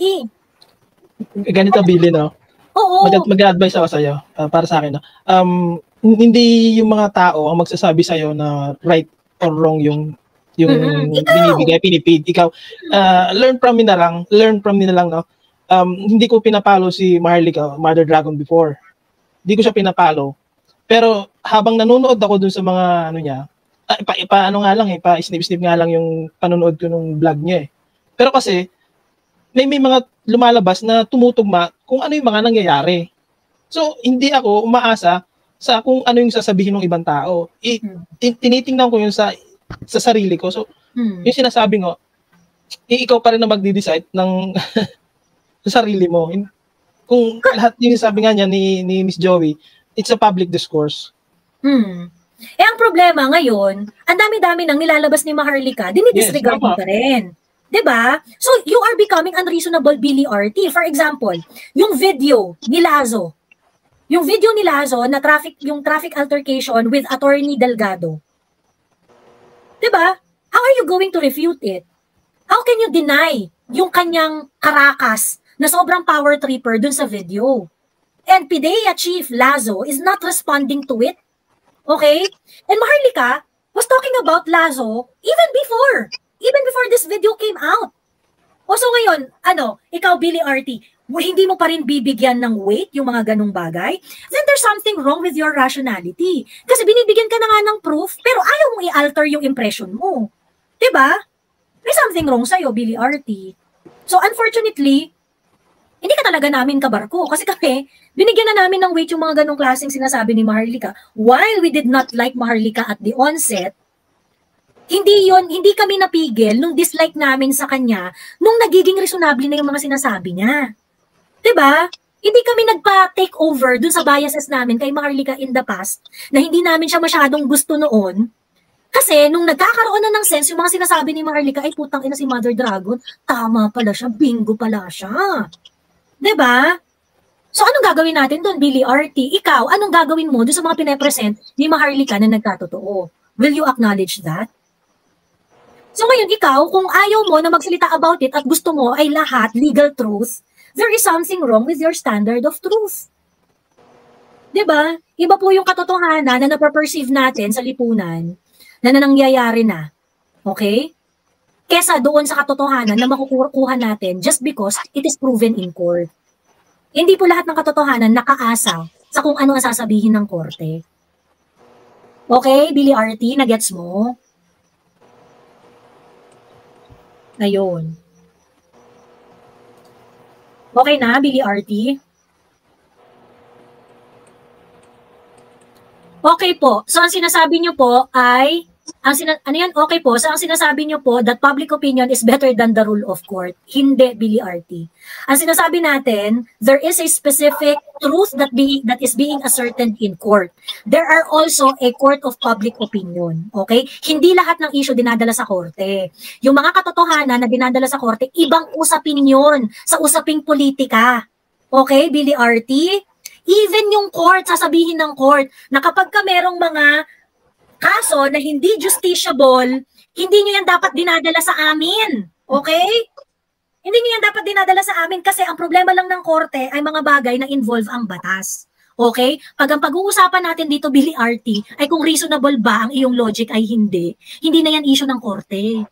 Ganito, Billy, no? Oo. Mag-advise ako sa'yo, para sa akin, no? Hindi yung mga tao ang magsasabi sa'yo na right or wrong yung binibigay, pinipid. Ikaw, learn from me na lang, no? Hindi ko pinapalo si Maharlika, Mother Dragon before. Hindi ko siya pinapalo. Pero habang nanonood ako dun sa mga niya, snip-snip nga lang yung panonood ko nung vlog niya Pero kasi, may mga lumalabas na tumutugma kung ano yung mga nangyayari. So, hindi ako umaasa sa kung ano yung sasabihin ng ibang tao. Tinitingnan ko yun sa sarili ko. So, yung sinasabi ko, ikaw pa rin na magde-decide ng sa sarili mo. Kung lahat yung sabi nga niya ni Miss Joey, it's a public discourse. Ang problema ngayon, ang dami-dami nang nilalabas ni Maharlika, dinidisregard mo pa rin. Diba? So, you are becoming unreasonable, Billy RT. For example, yung video ni Lazo. Yung video ni Lazo na traffic altercation with Attorney Delgado. Diba? How are you going to refute it? How can you deny yung kanyang karakas na sobrang power tripper dun sa video? And PIDEA Chief Lazo is not responding to it. Okay? And Maharlika was talking about Lazo even before this video came out. O so ngayon, ikaw Billy RT, hindi mo pa rin bibigyan ng weight yung mga ganong bagay, then there's something wrong with your rationality. Kasi binibigyan ka na nga ng proof, pero ayaw mong i-alter yung impression mo. Diba? May something wrong sa'yo, Billy RT. So unfortunately, hindi ka talaga namin kabarko. Kasi kami, binigyan na namin ng weight yung mga ganong klaseng sinasabi ni Maharlika. While we did not like Maharlika at the onset, hindi kami napigil nung dislike namin sa kanya nung nagiging reasonable na yung mga sinasabi niya. Diba? Hindi kami nagpa-take over dun sa biases namin kay Maharlika in the past na hindi namin siya masyadong gusto noon. Kasi nung nagkakaroon na ng sense yung mga sinasabi ni Maharlika, ay putang ina si Mother Dragon, tama pala siya, bingo pala siya. Diba? So, anong gagawin natin doon, Billy RT? Ikaw, anong gagawin mo doon sa mga pinapresent ni Maharlika na nagkatotoo? Will you acknowledge that? So, ngayon, ikaw, kung ayaw mo na magsalita about it at gusto mo ay lahat legal truth, there is something wrong with your standard of truth. Diba? Iba po yung katotohanan na napaperceive natin sa lipunan na nangyayari na. Okay? Kesa doon sa katotohanan na makukuha natin just because it is proven in court. Hindi po lahat ng katotohanan nakaasa sa kung ano ang sasabihin ng korte. Okay, Billy RT, na-gets mo? Ayun. Okay na, Billy RT? Okay po. So, ang sinasabi niyo po ay, ano yan? Okay po. So, ang sinasabi niyo po that public opinion is better than the rule of court. Hindi, Billy RT. Ang sinasabi natin, there is a specific truth that is being ascertained in court. There are also a court of public opinion. Okay? Hindi lahat ng issue dinadala sa korte. Yung mga katotohanan na dinadala sa korte, ibang usapin yun sa usaping politika. Okay, Billy RT? Even yung court, sasabihin ng court, na kapag ka merong mga kaso na hindi justiciable, hindi nyo yan dapat dinadala sa amin. Okay? Hindi nyo yan dapat dinadala sa amin kasi ang problema lang ng korte ay mga bagay na involve ang batas. Okay? Pag ang pag-uusapan natin dito, Billy RT, ay kung reasonable ba ang iyong logic ay hindi na yan issue ng korte.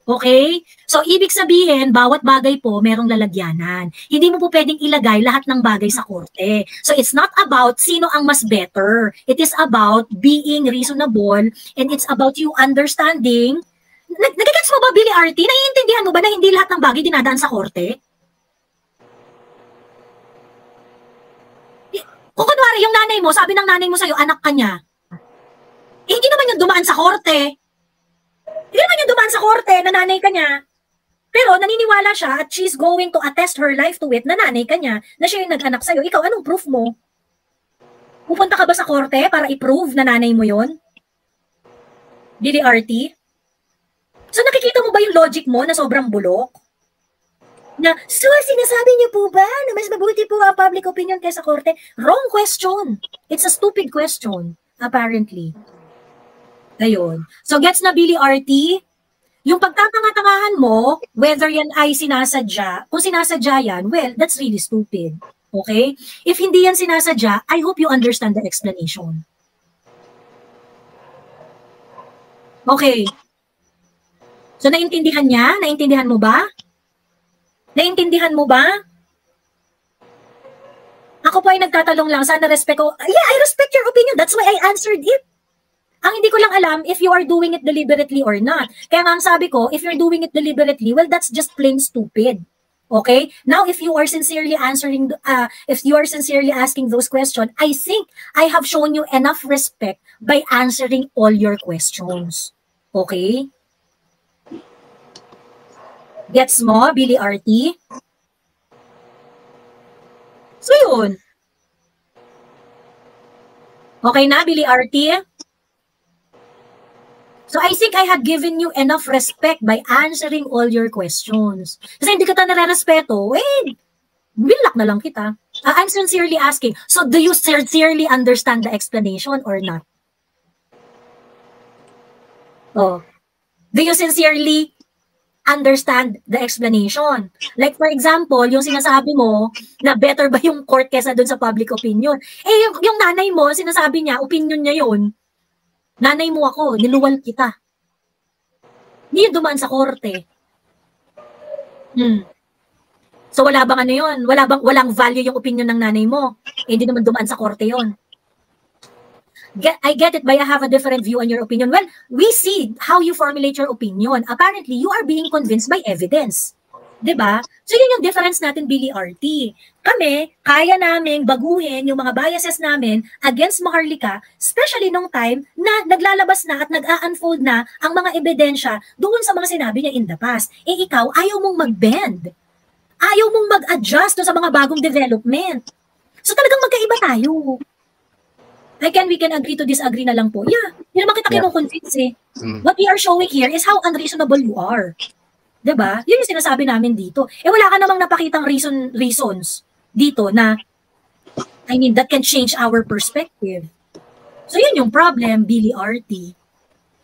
Okay? So, ibig sabihin, bawat bagay po merong lalagyanan. Hindi mo po pwedeng ilagay lahat ng bagay sa korte. So, it's not about sino ang mas better. It is about being reasonable and it's about you understanding. Nagigets mo ba, Billy RT? Naiintindihan mo ba na hindi lahat ng bagay dinadaan sa korte? Kung kunwari, yung nanay mo, sabi ng nanay mo sa'yo, anak ka niya. Eh, hindi naman yung dumaan sa korte. Hindi naman yung dumaan sa korte na nanay ka niya. Pero naniniwala siya at she's going to attest her life to it na nanay ka niya, na siya yung nag-anak sa'yo. Ikaw, anong proof mo? Pupunta ka ba sa korte para i-prove na nanay mo yon? Billy RT? So nakikita mo ba yung logic mo na sobrang bulok? Na, so sinasabi niyo po ba na mas mabuti po ang public opinion kaysa korte? Wrong question. It's a stupid question, apparently. Ayun. So, gets na, Billy RT? Yung pagtatanga-tangahan mo, whether yan ay sinasadya, kung sinasadya yan, well, that's really stupid. Okay? If hindi yan sinasadya, I hope you understand the explanation. Okay. So, naintindihan niya? Naintindihan mo ba? Naintindihan mo ba? Ako po ay nagtatalong lang, sana respect ko. Yeah, I respect your opinion. That's why I answered it. Ang hindi ko lang alam if you are doing it deliberately or not. Kaya nga ang sabi ko, if you're doing it deliberately, well, that's just plain stupid. Okay? Now, if you are sincerely asking those questions, I think I have shown you enough respect by answering all your questions. Okay? Gets mo, Billy RT? So, yun. Okay na, Billy RT? So I think I had given you enough respect by answering all your questions. Kasi hindi kita nare-respeto, bilak na lang kita. I'm sincerely asking, so do you sincerely understand the explanation or not? Oh. Do you sincerely understand the explanation? Like for example, yung sinasabi mo na better ba yung court kesa dun sa public opinion? Eh yung nanay mo, sinasabi niya, opinion niya yun. Nanay mo ako, niluwal kita. Hindi yun dumaan sa korte. So wala bang ano yun? Walang value yung opinion ng nanay mo. Eh, hindi naman dumaan sa korte yun. I get it, but I have a different view on your opinion. Well, we see how you formulate your opinion. Apparently, you are being convinced by evidence. Diba? So yun yung difference natin, Billy RT. Kami, kaya naming baguhin yung mga biases namin against Maharlika, especially nung time na naglalabas na at nag-a-unfold na ang mga ebidensya doon sa mga sinabi niya in the past. Eh ikaw, ayaw mong mag-bend. Ayaw mong mag-adjust sa mga bagong development. So talagang magkaiba tayo. We can agree to disagree na lang po. Yeah, yun naman kita kinukonvince eh. What we are showing here is how unreasonable you are. Diba? Yun yung sinasabi namin dito. Eh wala ka namang napakitang reasons dito na, that can change our perspective. So yun yung problem, Billy RT.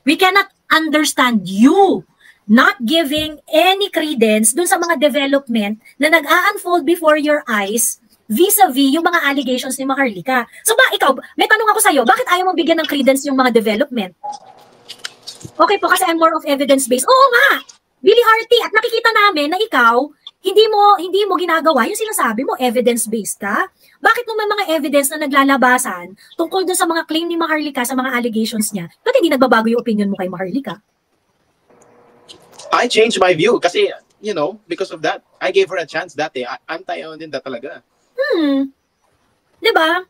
We cannot understand you not giving any credence dun sa mga development na nag-a-unfold before your eyes vis-a-vis yung mga allegations ni Maharlika. So ikaw, may tanong ako sa'yo, bakit ayaw mong bigyan ng credence yung mga development? Okay po, kasi I'm more of evidence-based. Oo nga! Billy RT, at nakikita namin na ikaw, hindi mo ginagawa yung sinasabi mo, evidence-based ka. Bakit mo may mga evidence na naglalabasan tungkol dun sa mga claim ni Maharlika, sa mga allegations niya, ba't hindi nagbabago yung opinion mo kay Maharlika? I changed my view kasi you know, because of that. I gave her a chance dati. Anti-ano din talaga. Di ba?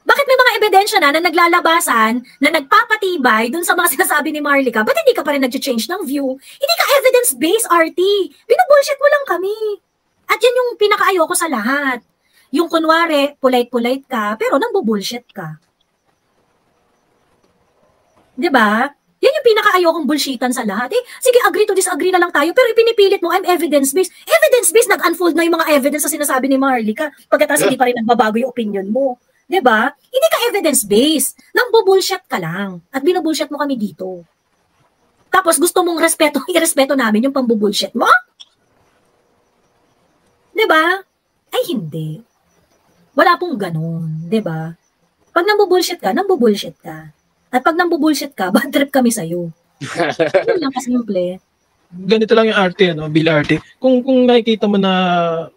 Bakit may mga ebidensya na naglalabasan, na nagpapatibay dun sa mga sinasabi ni Marlica, ba't hindi ka pa rin nag-change ng view? Hindi ka evidence-based, RT. Binubullshit mo lang kami. At yan yung pinakaayoko sa lahat. Yung kunwari, polite-polite ka, pero nambubullshit ka. Diba? Yan yung pinakaayokong bullshitan sa lahat. Sige, agree to disagree na lang tayo, pero ipinipilit mo, I'm evidence-based. Evidence-based, nag-unfold na yung mga evidence na sinasabi ni Marlica. Pagkatapos hindi pa rin nagbabago yung opinion mo. Diba? Hindi ka evidence-based. Nambubullshit ka lang. At binubullshit mo kami dito. Tapos gusto mong irespeto namin yung pambubullshit mo? Diba? Ay, hindi. Wala pong ganun. Diba? Pag nambubullshit ka, nambubullshit ka. At pag nambubullshit ka, bad trip kami sa'yo. Yun lang kasimple. Ganito lang yung arte, ano, Bill Arte. Kung nakikita mo na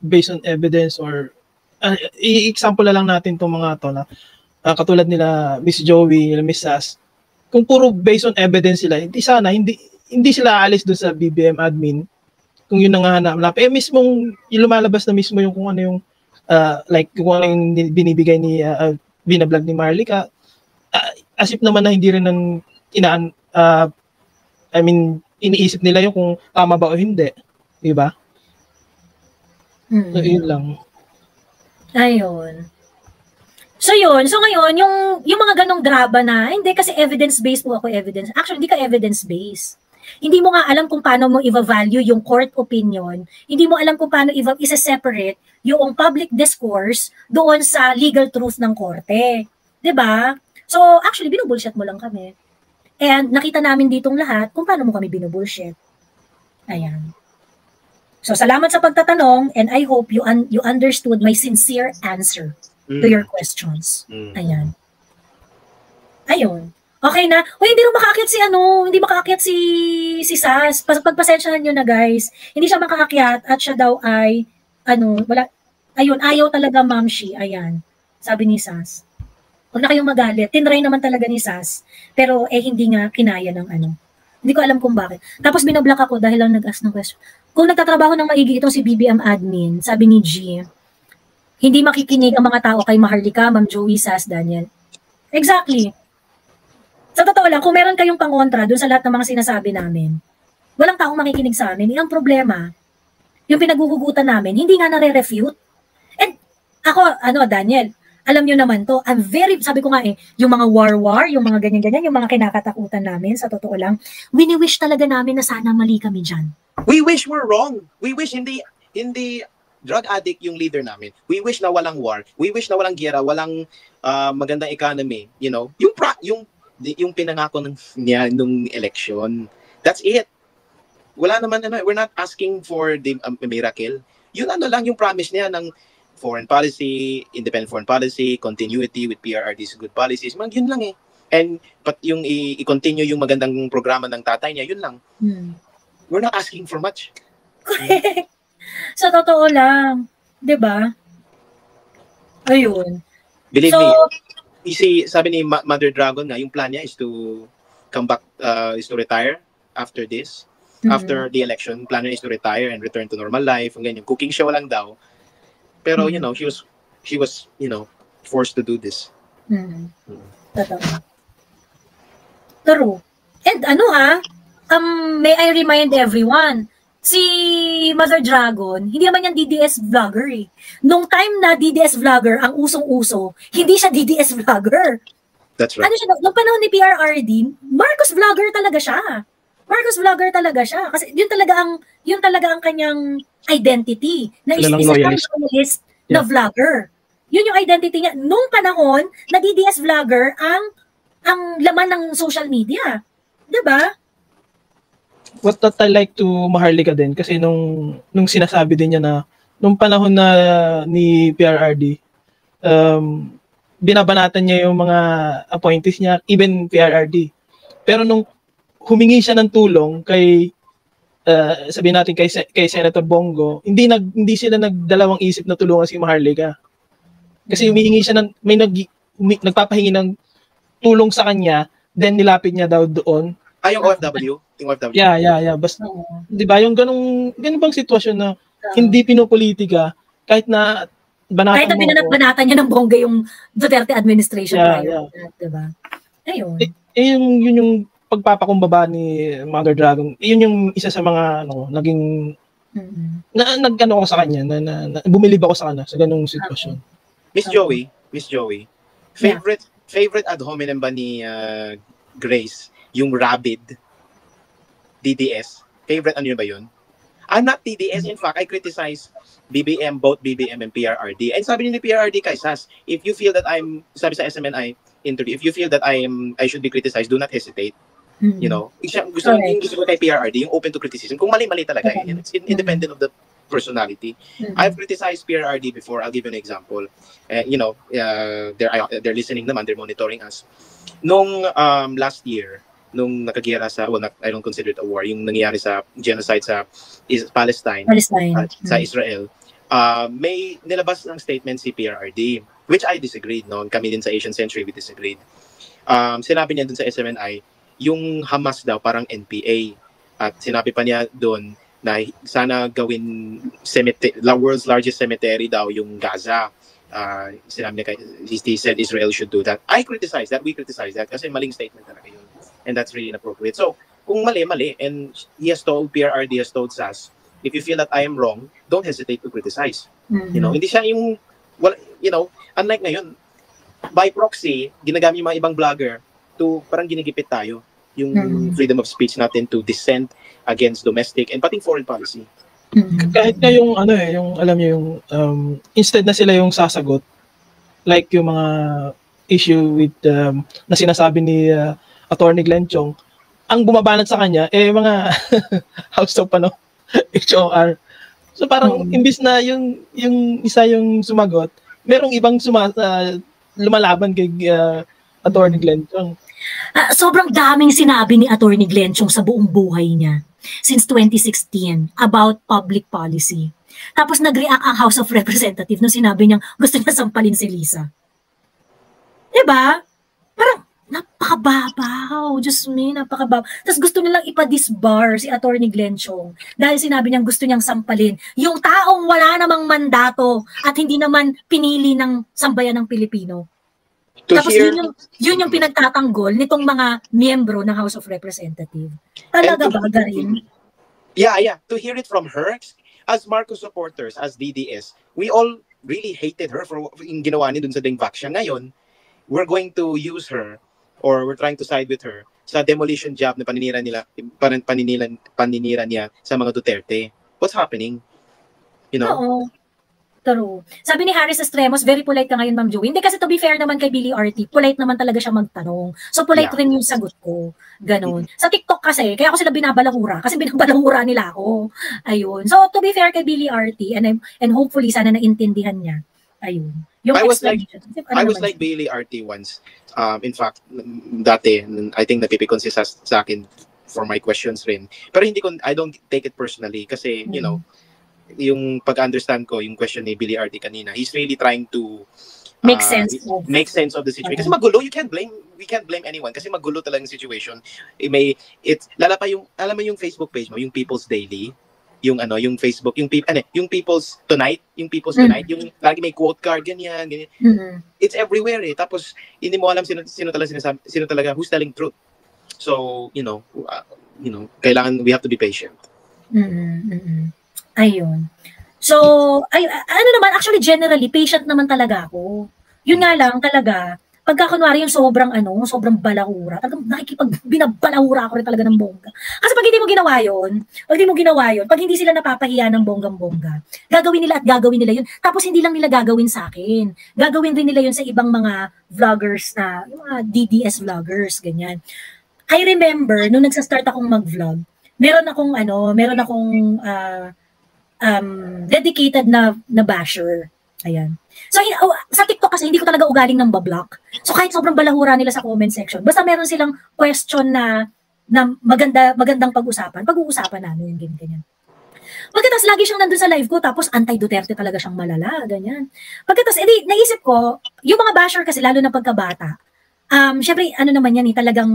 based on evidence or i-example na lang natin itong mga to na katulad nila Miss Joey, Miss Sass. Kung puro based on evidence sila, hindi sila aalis doon sa BBM admin kung yun ang hanap. Mismong yung lumalabas na mismo yung kung ano yung like kung ano yung binibigay ni binablog ni Marlica, as if naman na hindi rin ng iniisip nila yung kung tama ba o hindi. Diba? So, yun lang. Ayun. So yun, so ngayon, yung mga ganong drama na, hindi kasi evidence-based po ako evidence. Actually, hindi ka evidence-based. Hindi mo nga alam kung paano mo i-value yung court opinion. Hindi mo alam kung paano isa-separate yung public discourse doon sa legal truth ng korte. 'Di ba? So actually, binubullshit mo lang kami. And nakita namin ditong lahat kung paano mo kami binubullshit. Ayan. So, salamat sa pagtatanong and I hope you understood my sincere answer to your questions. Ayan. Ayun. Okay na. Uy, hindi makaakyat si Sass. Pagpasensyahan nyo na, guys. Hindi siya makaakyat at siya daw ay, ayaw talaga, Ma'am Shi. Ayan. Sabi ni Sass. Huwag na kayong magalit. Tinry naman talaga ni Sass. Pero, hindi nga kinaya ng Hindi ko alam kung bakit. Tapos binablock ako dahil lang nag-ask ng question. Kung nagtatrabaho ng maigi itong si BBM admin, sabi ni G, hindi makikinig ang mga tao kay Maharlika, Ma'am Joey, Sass, Daniel. Exactly. Sa totoo lang, kung meron kayong pangontra dun sa lahat ng mga sinasabi namin, walang taong makikinig sa amin. Ang problema, yung pinaghuhugutan namin, hindi nga nare-refute. And ako, Daniel, alam nyo naman to, sabi ko nga yung mga war, yung mga ganyan-ganyan, yung mga kinakatakutan namin, sa totoo lang, wini-wish talaga namin na sana mali kami dyan. We wish we're wrong. We wish hindi drug addict yung leader namin. We wish na walang war. We wish na walang giyera, walang magandang economy, you know. Yung pinangako niya nung election. That's it. Wala naman we're not asking for the miracle. Yun lang yung promise niya ng foreign policy, independent foreign policy, continuity with PRRD's good policies. Yun lang but yung i-continue yung magandang programa ng tatay niya, yun lang. We're not asking for much. Sa totoo lang. 'Di ba? Ayun. Believe me, sabi ni Mother Dragon nga, yung plan niya is to come back, is to retire after this. After the election, plan niya is to retire and return to normal life. Ang ganyan. Cooking show lang daw. Pero, you know, she was, you know, forced to do this. Totoo. True. And may I remind everyone, si Mother Dragon, hindi naman yan DDS vlogger Nung time na DDS vlogger ang usong-uso, hindi siya DDS vlogger. That's right. Nung panahon ni PRRD, Marcos vlogger talaga siya. Marcos vlogger talaga siya. Kasi yun talaga ang kanyang identity. Na isang loyalist na vlogger. Yun yung identity niya. Nung panahon na DDS vlogger ang laman ng social media. 'Di ba? What I like to Maharlika din kasi nung sinasabi din niya na nung panahon na ni PRRD binabanatan niya yung mga appointees niya, even PRRD. Pero nung humingi siya ng tulong kay sabihin natin kay Senator Bongo, hindi sila nagdalawang isip na tulungan si Maharlika. Kasi humihingi siya nagpapahingi ng tulong sa kanya, then nilapit niya daw doon. Yung OFW? Yung OFW. Yeah. Basta, di ba, yung ganun bang sitwasyon na hindi pinopolitika, kahit na kahit na binanat-banatan niya ng bongga yung Duterte administration prior. Diba? Ayun. Yun yung pagpapakumbaba ni Mother Dragon. Yun yung isa sa mga naging nag-ano ko sa kanya, na bumilib ako sa kanya sa ganung sitwasyon. Miss Joey, favorite ad hominem ba ni Grace, yung Rabid DDS? Favorite ano yun ba yun? I'm not TDS. In fact, I criticize BBM, both BBM and PRRD. And sabi ni PRRD kay Sas, if you feel that sabi sa SMNI interview, if you feel that I should be criticized, do not hesitate. You know, gusto ko kay PRRD, yung open to criticism. Kung mali-mali talaga, it's independent of the personality. I've criticized PRRD before. I'll give you an example. You know, they're listening naman, they're monitoring us. Nung last year, nung nakagiyera sa, I don't consider it a war, yung nangyayari sa genocide sa Palestine. Sa Israel, may nilabas ng statement si PRRD, which I disagreed noon. Kami din sa Asian Century, we disagreed. Sinabi niya dun sa SMNI, yung Hamas daw parang NPA. At sinabi pa niya dun na sana gawin world's largest cemetery daw yung Gaza. Sinabi niya, he said Israel should do that. I criticize that, we criticize that, kasi maling statement talaga yun. And that's really inappropriate. So, kung mali, and he has told, PRRD has told SAS, if you feel that I am wrong, don't hesitate to criticize. You know, hindi siya yung, you know, unlike ngayon, by proxy, ginagamit yung mga ibang vlogger to parang ginigipit tayo yung freedom of speech natin to dissent against domestic and pati foreign policy. Kahit na yung yung alam niyo yung instead na sila yung sasagot, like yung mga issue with na sinasabi ni Attorney Glenn Chong, ang bumabanat sa kanya mga House of HOR. So parang imbis na yung isa yung sumagot, merong ibang lumalaban kay Attorney Glenn Chong. Sobrang daming sinabi ni Attorney Glenn Chong sa buong buhay niya since 2016 about public policy. Tapos nag-react ang House of Representatives nung sinabi niyang gusto niya sampalin si Lisa. Diba? Parang napakababaw. Diyos me, napakababaw. Tapos gusto nilang ipa-disbar si Attorney Glenn Chong dahil sinabi niyang gusto niyang sampalin yung taong wala namang mandato at hindi naman pinili ng sambayan ng Pilipino. Tapos yun yung pinagtatanggol nitong mga miyembro ng House of Representatives. Talaga ba garin? Yeah. To hear it from her, as Marcos supporters, as DDS, we all really hated her for yung ginawa niya dun sa Dingvaxia. Ngayon, we're going to use her, or we're trying to side with her sa demolition job na paninira niya sa mga Duterte. What's happening? You know? Oo. True. Sabi ni Harris Estremos, very polite ka ngayon, Ma'am Joey. Hindi, kasi to be fair naman kay Billy RT, polite naman talaga siya magtanong. So polite rin yung sagot ko. Ganon. Sa TikTok kasi, kaya ako sila binabalahura, kasi binabalahura nila ako. Ayun. So to be fair kay Billy RT, and hopefully sana naintindihan niya. Ayun. Yung I was like Billy RT once. In fact, dati, I think napipikon siya sa akin for my questions rin. Pero I don't take it personally kasi, you know, yung pag-understand ko, yung question ni Billy RT kanina, he's really trying to make sense of the situation. Kasi magulo, we can't blame anyone kasi magulo talaga yung situation. Lala pa yung, alam mo yung Facebook page mo, yung People's Daily, yung Facebook, yung People's Tonight, yung lagi may quote card, ganyan. It's everywhere Tapos hindi mo alam sino talaga who's telling truth. So, you know, kailangan, we have to be patient. Ayun. So, ano naman, actually generally, patient naman talaga ako. Yun nga lang talaga, pagka kunwari yung sobrang balahura, talagang binabalahura ako rin talaga ng bongga. Kasi pag hindi mo ginawa yun, pag hindi sila napapahiya ng bonggang-bongga, gagawin nila yun. Tapos hindi lang nila gagawin sa akin. Gagawin rin nila yun sa ibang mga vloggers yung mga DDS vloggers, ganyan. I remember, nung nagsa-start akong mag-vlog, meron akong dedicated na basher. Ayan. So, sa TikTok kasi, hindi ko talaga ugaling ng bablock. So, kahit sobrang balahura nila sa comment section, basta meron silang question na magandang pag-uusapan namin, ganyan. Pagkatapos, lagi siyang nandun sa live ko, tapos anti-Duterte talaga siyang malala, ganyan. Pagkatapos, naisip ko, yung mga basher kasi, lalo na pagkabata, syempre, ano naman yan, talagang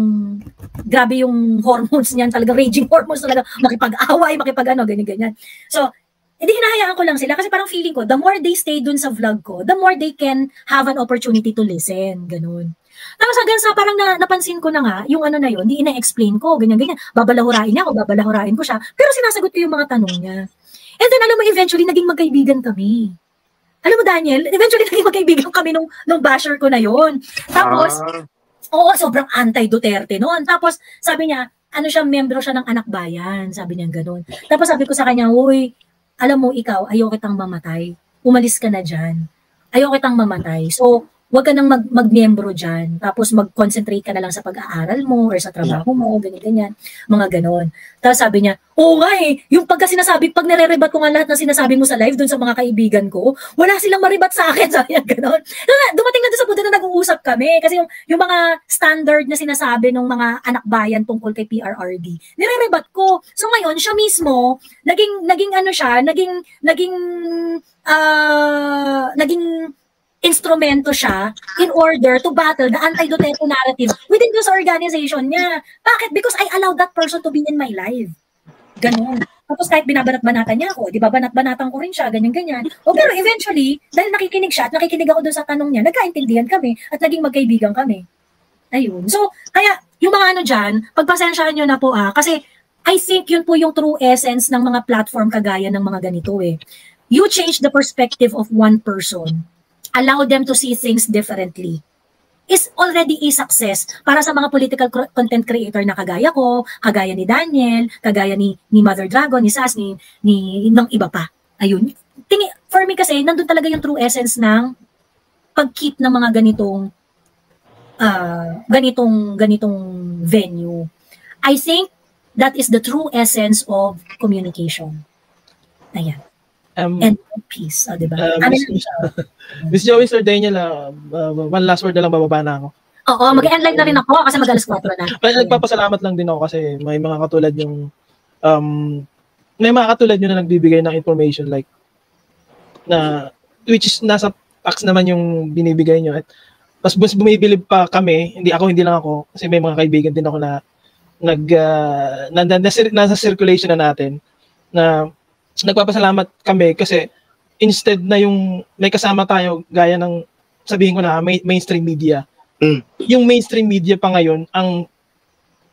grabe yung hormones niyan, talagang raging hormones talaga, makipag-away, makipag-ano, ganyan-ganyan. So, hindi hinahayaan ko lang sila kasi parang feeling ko, the more they stay dun sa vlog ko, the more they can have an opportunity to listen, ganun. Tapos hanggang sa parang napansin ko na nga, yung ano na yun, hindi ina-explain ko, ganyan-ganyan. Babalahurain niya ako, babalahurain ko siya, pero sinasagot ko yung mga tanong niya. And then alam mo, eventually, naging magkaibigan kami. Alam mo, Daniel, eventually naging magkaibigan kami nung basher ko na yon. Tapos, oo, sobrang anti-Duterte noon. Tapos, sabi niya, ano siya, membro siya ng Anak Bayan. Sabi niya gano'n. Tapos sabi ko sa kanya, uy, alam mo, ikaw, ayaw kitang mamatay. Umalis ka na dyan. Ayaw kitang mamatay. So, huwag ka nang mag-membro dyan. Tapos mag-concentrate ka na lang sa pag-aaral mo or sa trabaho mo, ganyan-ganyan. Mga ganon. Tapos sabi niya, oo nga yung pagka sinasabi, pag nare-rebat ko nga lahat ng sinasabi mo sa live dun sa mga kaibigan ko, wala silang maribat sa akin. Sabi niya ganon. Dumating na doon sa punto na nag-uusap kami. Kasi yung mga standard na sinasabi ng mga anak bayan tungkol kay PRRD, nire-rebat ko. So ngayon, siya mismo, naging ano siya, naging instrumento siya in order to battle the anti-Duterte narrative within this organization niya. Bakit? Because I allowed that person to be in my life. Ganon. Tapos kahit binabanat-banatan niya ako, di ba, banat-banatan ko rin siya, ganyan-ganyan. O pero eventually, dahil nakikinig siya at nakikinig ako dun sa tanong niya, nagkaintindihan kami at naging magkaibigan kami. Ayun. So, kaya, yung mga ano dyan, pagpasensyahan nyo na po kasi I think yun po yung true essence ng mga platform kagaya ng mga ganito You change the perspective of one person, allow them to see things differently, is already a success para sa mga political content creator na kagaya ko, kagaya ni Daniel, kagaya ni Mother Dragon, ni Sas, ni ng iba pa. Ayun. For me kasi, nandun talaga yung true essence ng pag-keep ng mga ganitong venue. I think that is the true essence of communication. Ayan. And peace, diba? Miss Joey, Sir Daniel, one last word na lang, bababa na ako. Oo, mag-end live na rin ako kasi mag-alas 4 na. Nagpapasalamat lang din ako kasi may mga katulad yung may mga katulad nyo na nagbibigay ng information like na which is nasa tax naman yung binibigay nyo at mas bumibilib pa kami, hindi lang ako kasi may mga kaibigan din ako na nasa circulation na natin na nagpapasalamat kami kasi instead na yung may kasama tayo gaya ng sabihin ko na mainstream media. Yung mainstream media pa ngayon ang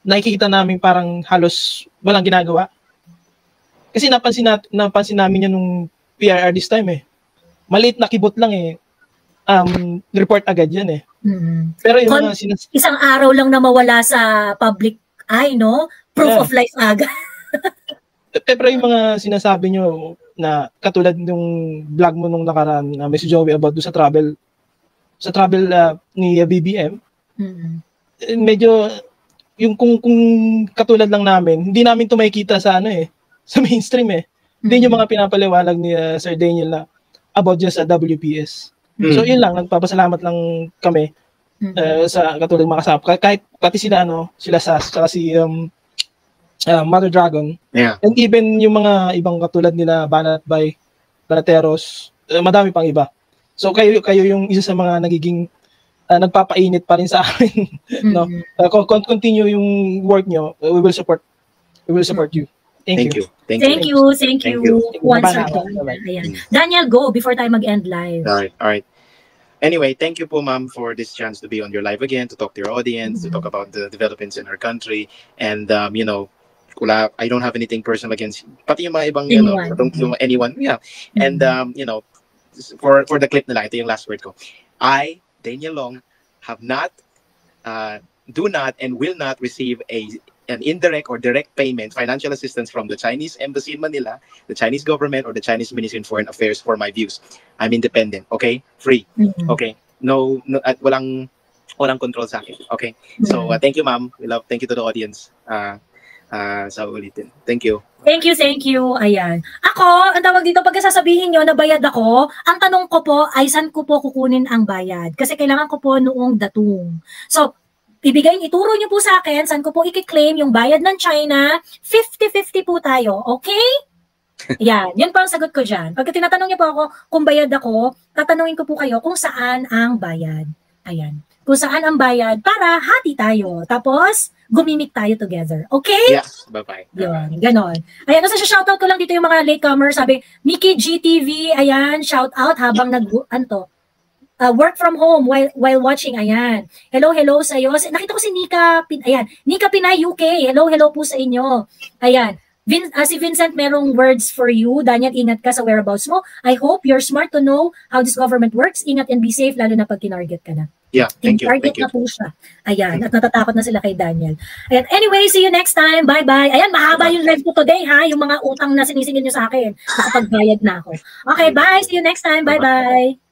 nakikita namin parang halos walang ginagawa. Kasi napansin namin yan nung PRR this time Maliit na kibot lang report agad yan Pero yung mga isang araw lang na mawala sa public eye, no? Proof of life agad. Pero yung mga sinasabi nyo na katulad nung vlog mo nung nakaraan na Miss Joey about sa travel ni BBM, medyo yung kung katulad lang namin, hindi namin to makikita sa sa mainstream Hindi yung mga pinapaliwanag ni Sir Daniel na about just sa WPS. So yun lang, nagpapasalamat lang kami sa katulad mga kasama. Kahit pati sila Sas, saka si Mother Dragon, and even yung mga ibang katulad nila Banateros, madami pang iba. So kayo yung isa sa mga nagiging nagpapainit pa rin sa amin. No? Continue yung work nyo. We will support you. Thank you. Thank you. Once again. Daniel, go before tayo mag-end live. All right. Anyway, thank you po, ma'am, for this chance to be on your live again, to talk to your audience, to talk about the developments in our country, and I don't have anything personal against pati yung mga ibang anyone. And for the clip na lang, ito yung last word ko. I, Daniel Long, have not do not and will not receive an indirect or direct payment, financial assistance from the Chinese Embassy in Manila, the Chinese government, or the Chinese Ministry of Foreign Affairs for my views. I'm independent, okay? Free, okay? No, at walang control sa akin, okay? So, thank you, ma'am. Thank you to the audience. Sa ulitin. Thank you. Thank you. Ayan. Ako, ang tawag dito, pagka sasabihin nyo na bayad ako, ang tanong ko po ay saan ko po kukunin ang bayad? Kasi kailangan ko po noong datung. So, ituro nyo po sa akin, saan ko po i-claim yung bayad ng China, 50-50 po tayo, okay? Yan, yun po ang sagot ko dyan. Pagka tinatanong niyo po ako kung bayad ako, tatanungin ko po kayo kung saan ang bayad. Ayan. kung saan ang bayad para hati tayo. Tapos, gumimik tayo together. Okay? Yes, bye-bye. Yun, ganon. Ayan, nasa shoutout ko lang dito yung mga latecomers. Sabi, Mickey GTV, ayan, shoutout habang work from home while watching, ayan. Hello sa iyo. Nakita ko si Nika, ayan, Nika Pinay UK. Hello po sa inyo. Ayan. Si Vincent, merong words for you. Daniel, ingat ka sa whereabouts mo. I hope you're smart to know how this government works. Ingat and be safe, lalo na pag kinarget ka na. Yeah, thank you. Target na po siya. Ayan, at natatakot na sila kay Daniel. Ayan, anyway, see you next time. Bye-bye. Ayan, mahaba yung live ko today, ha? Yung mga utang na sinisingil nyo sa akin. Nakapagbayad na ako. Okay, bye. See you next time. Bye-bye.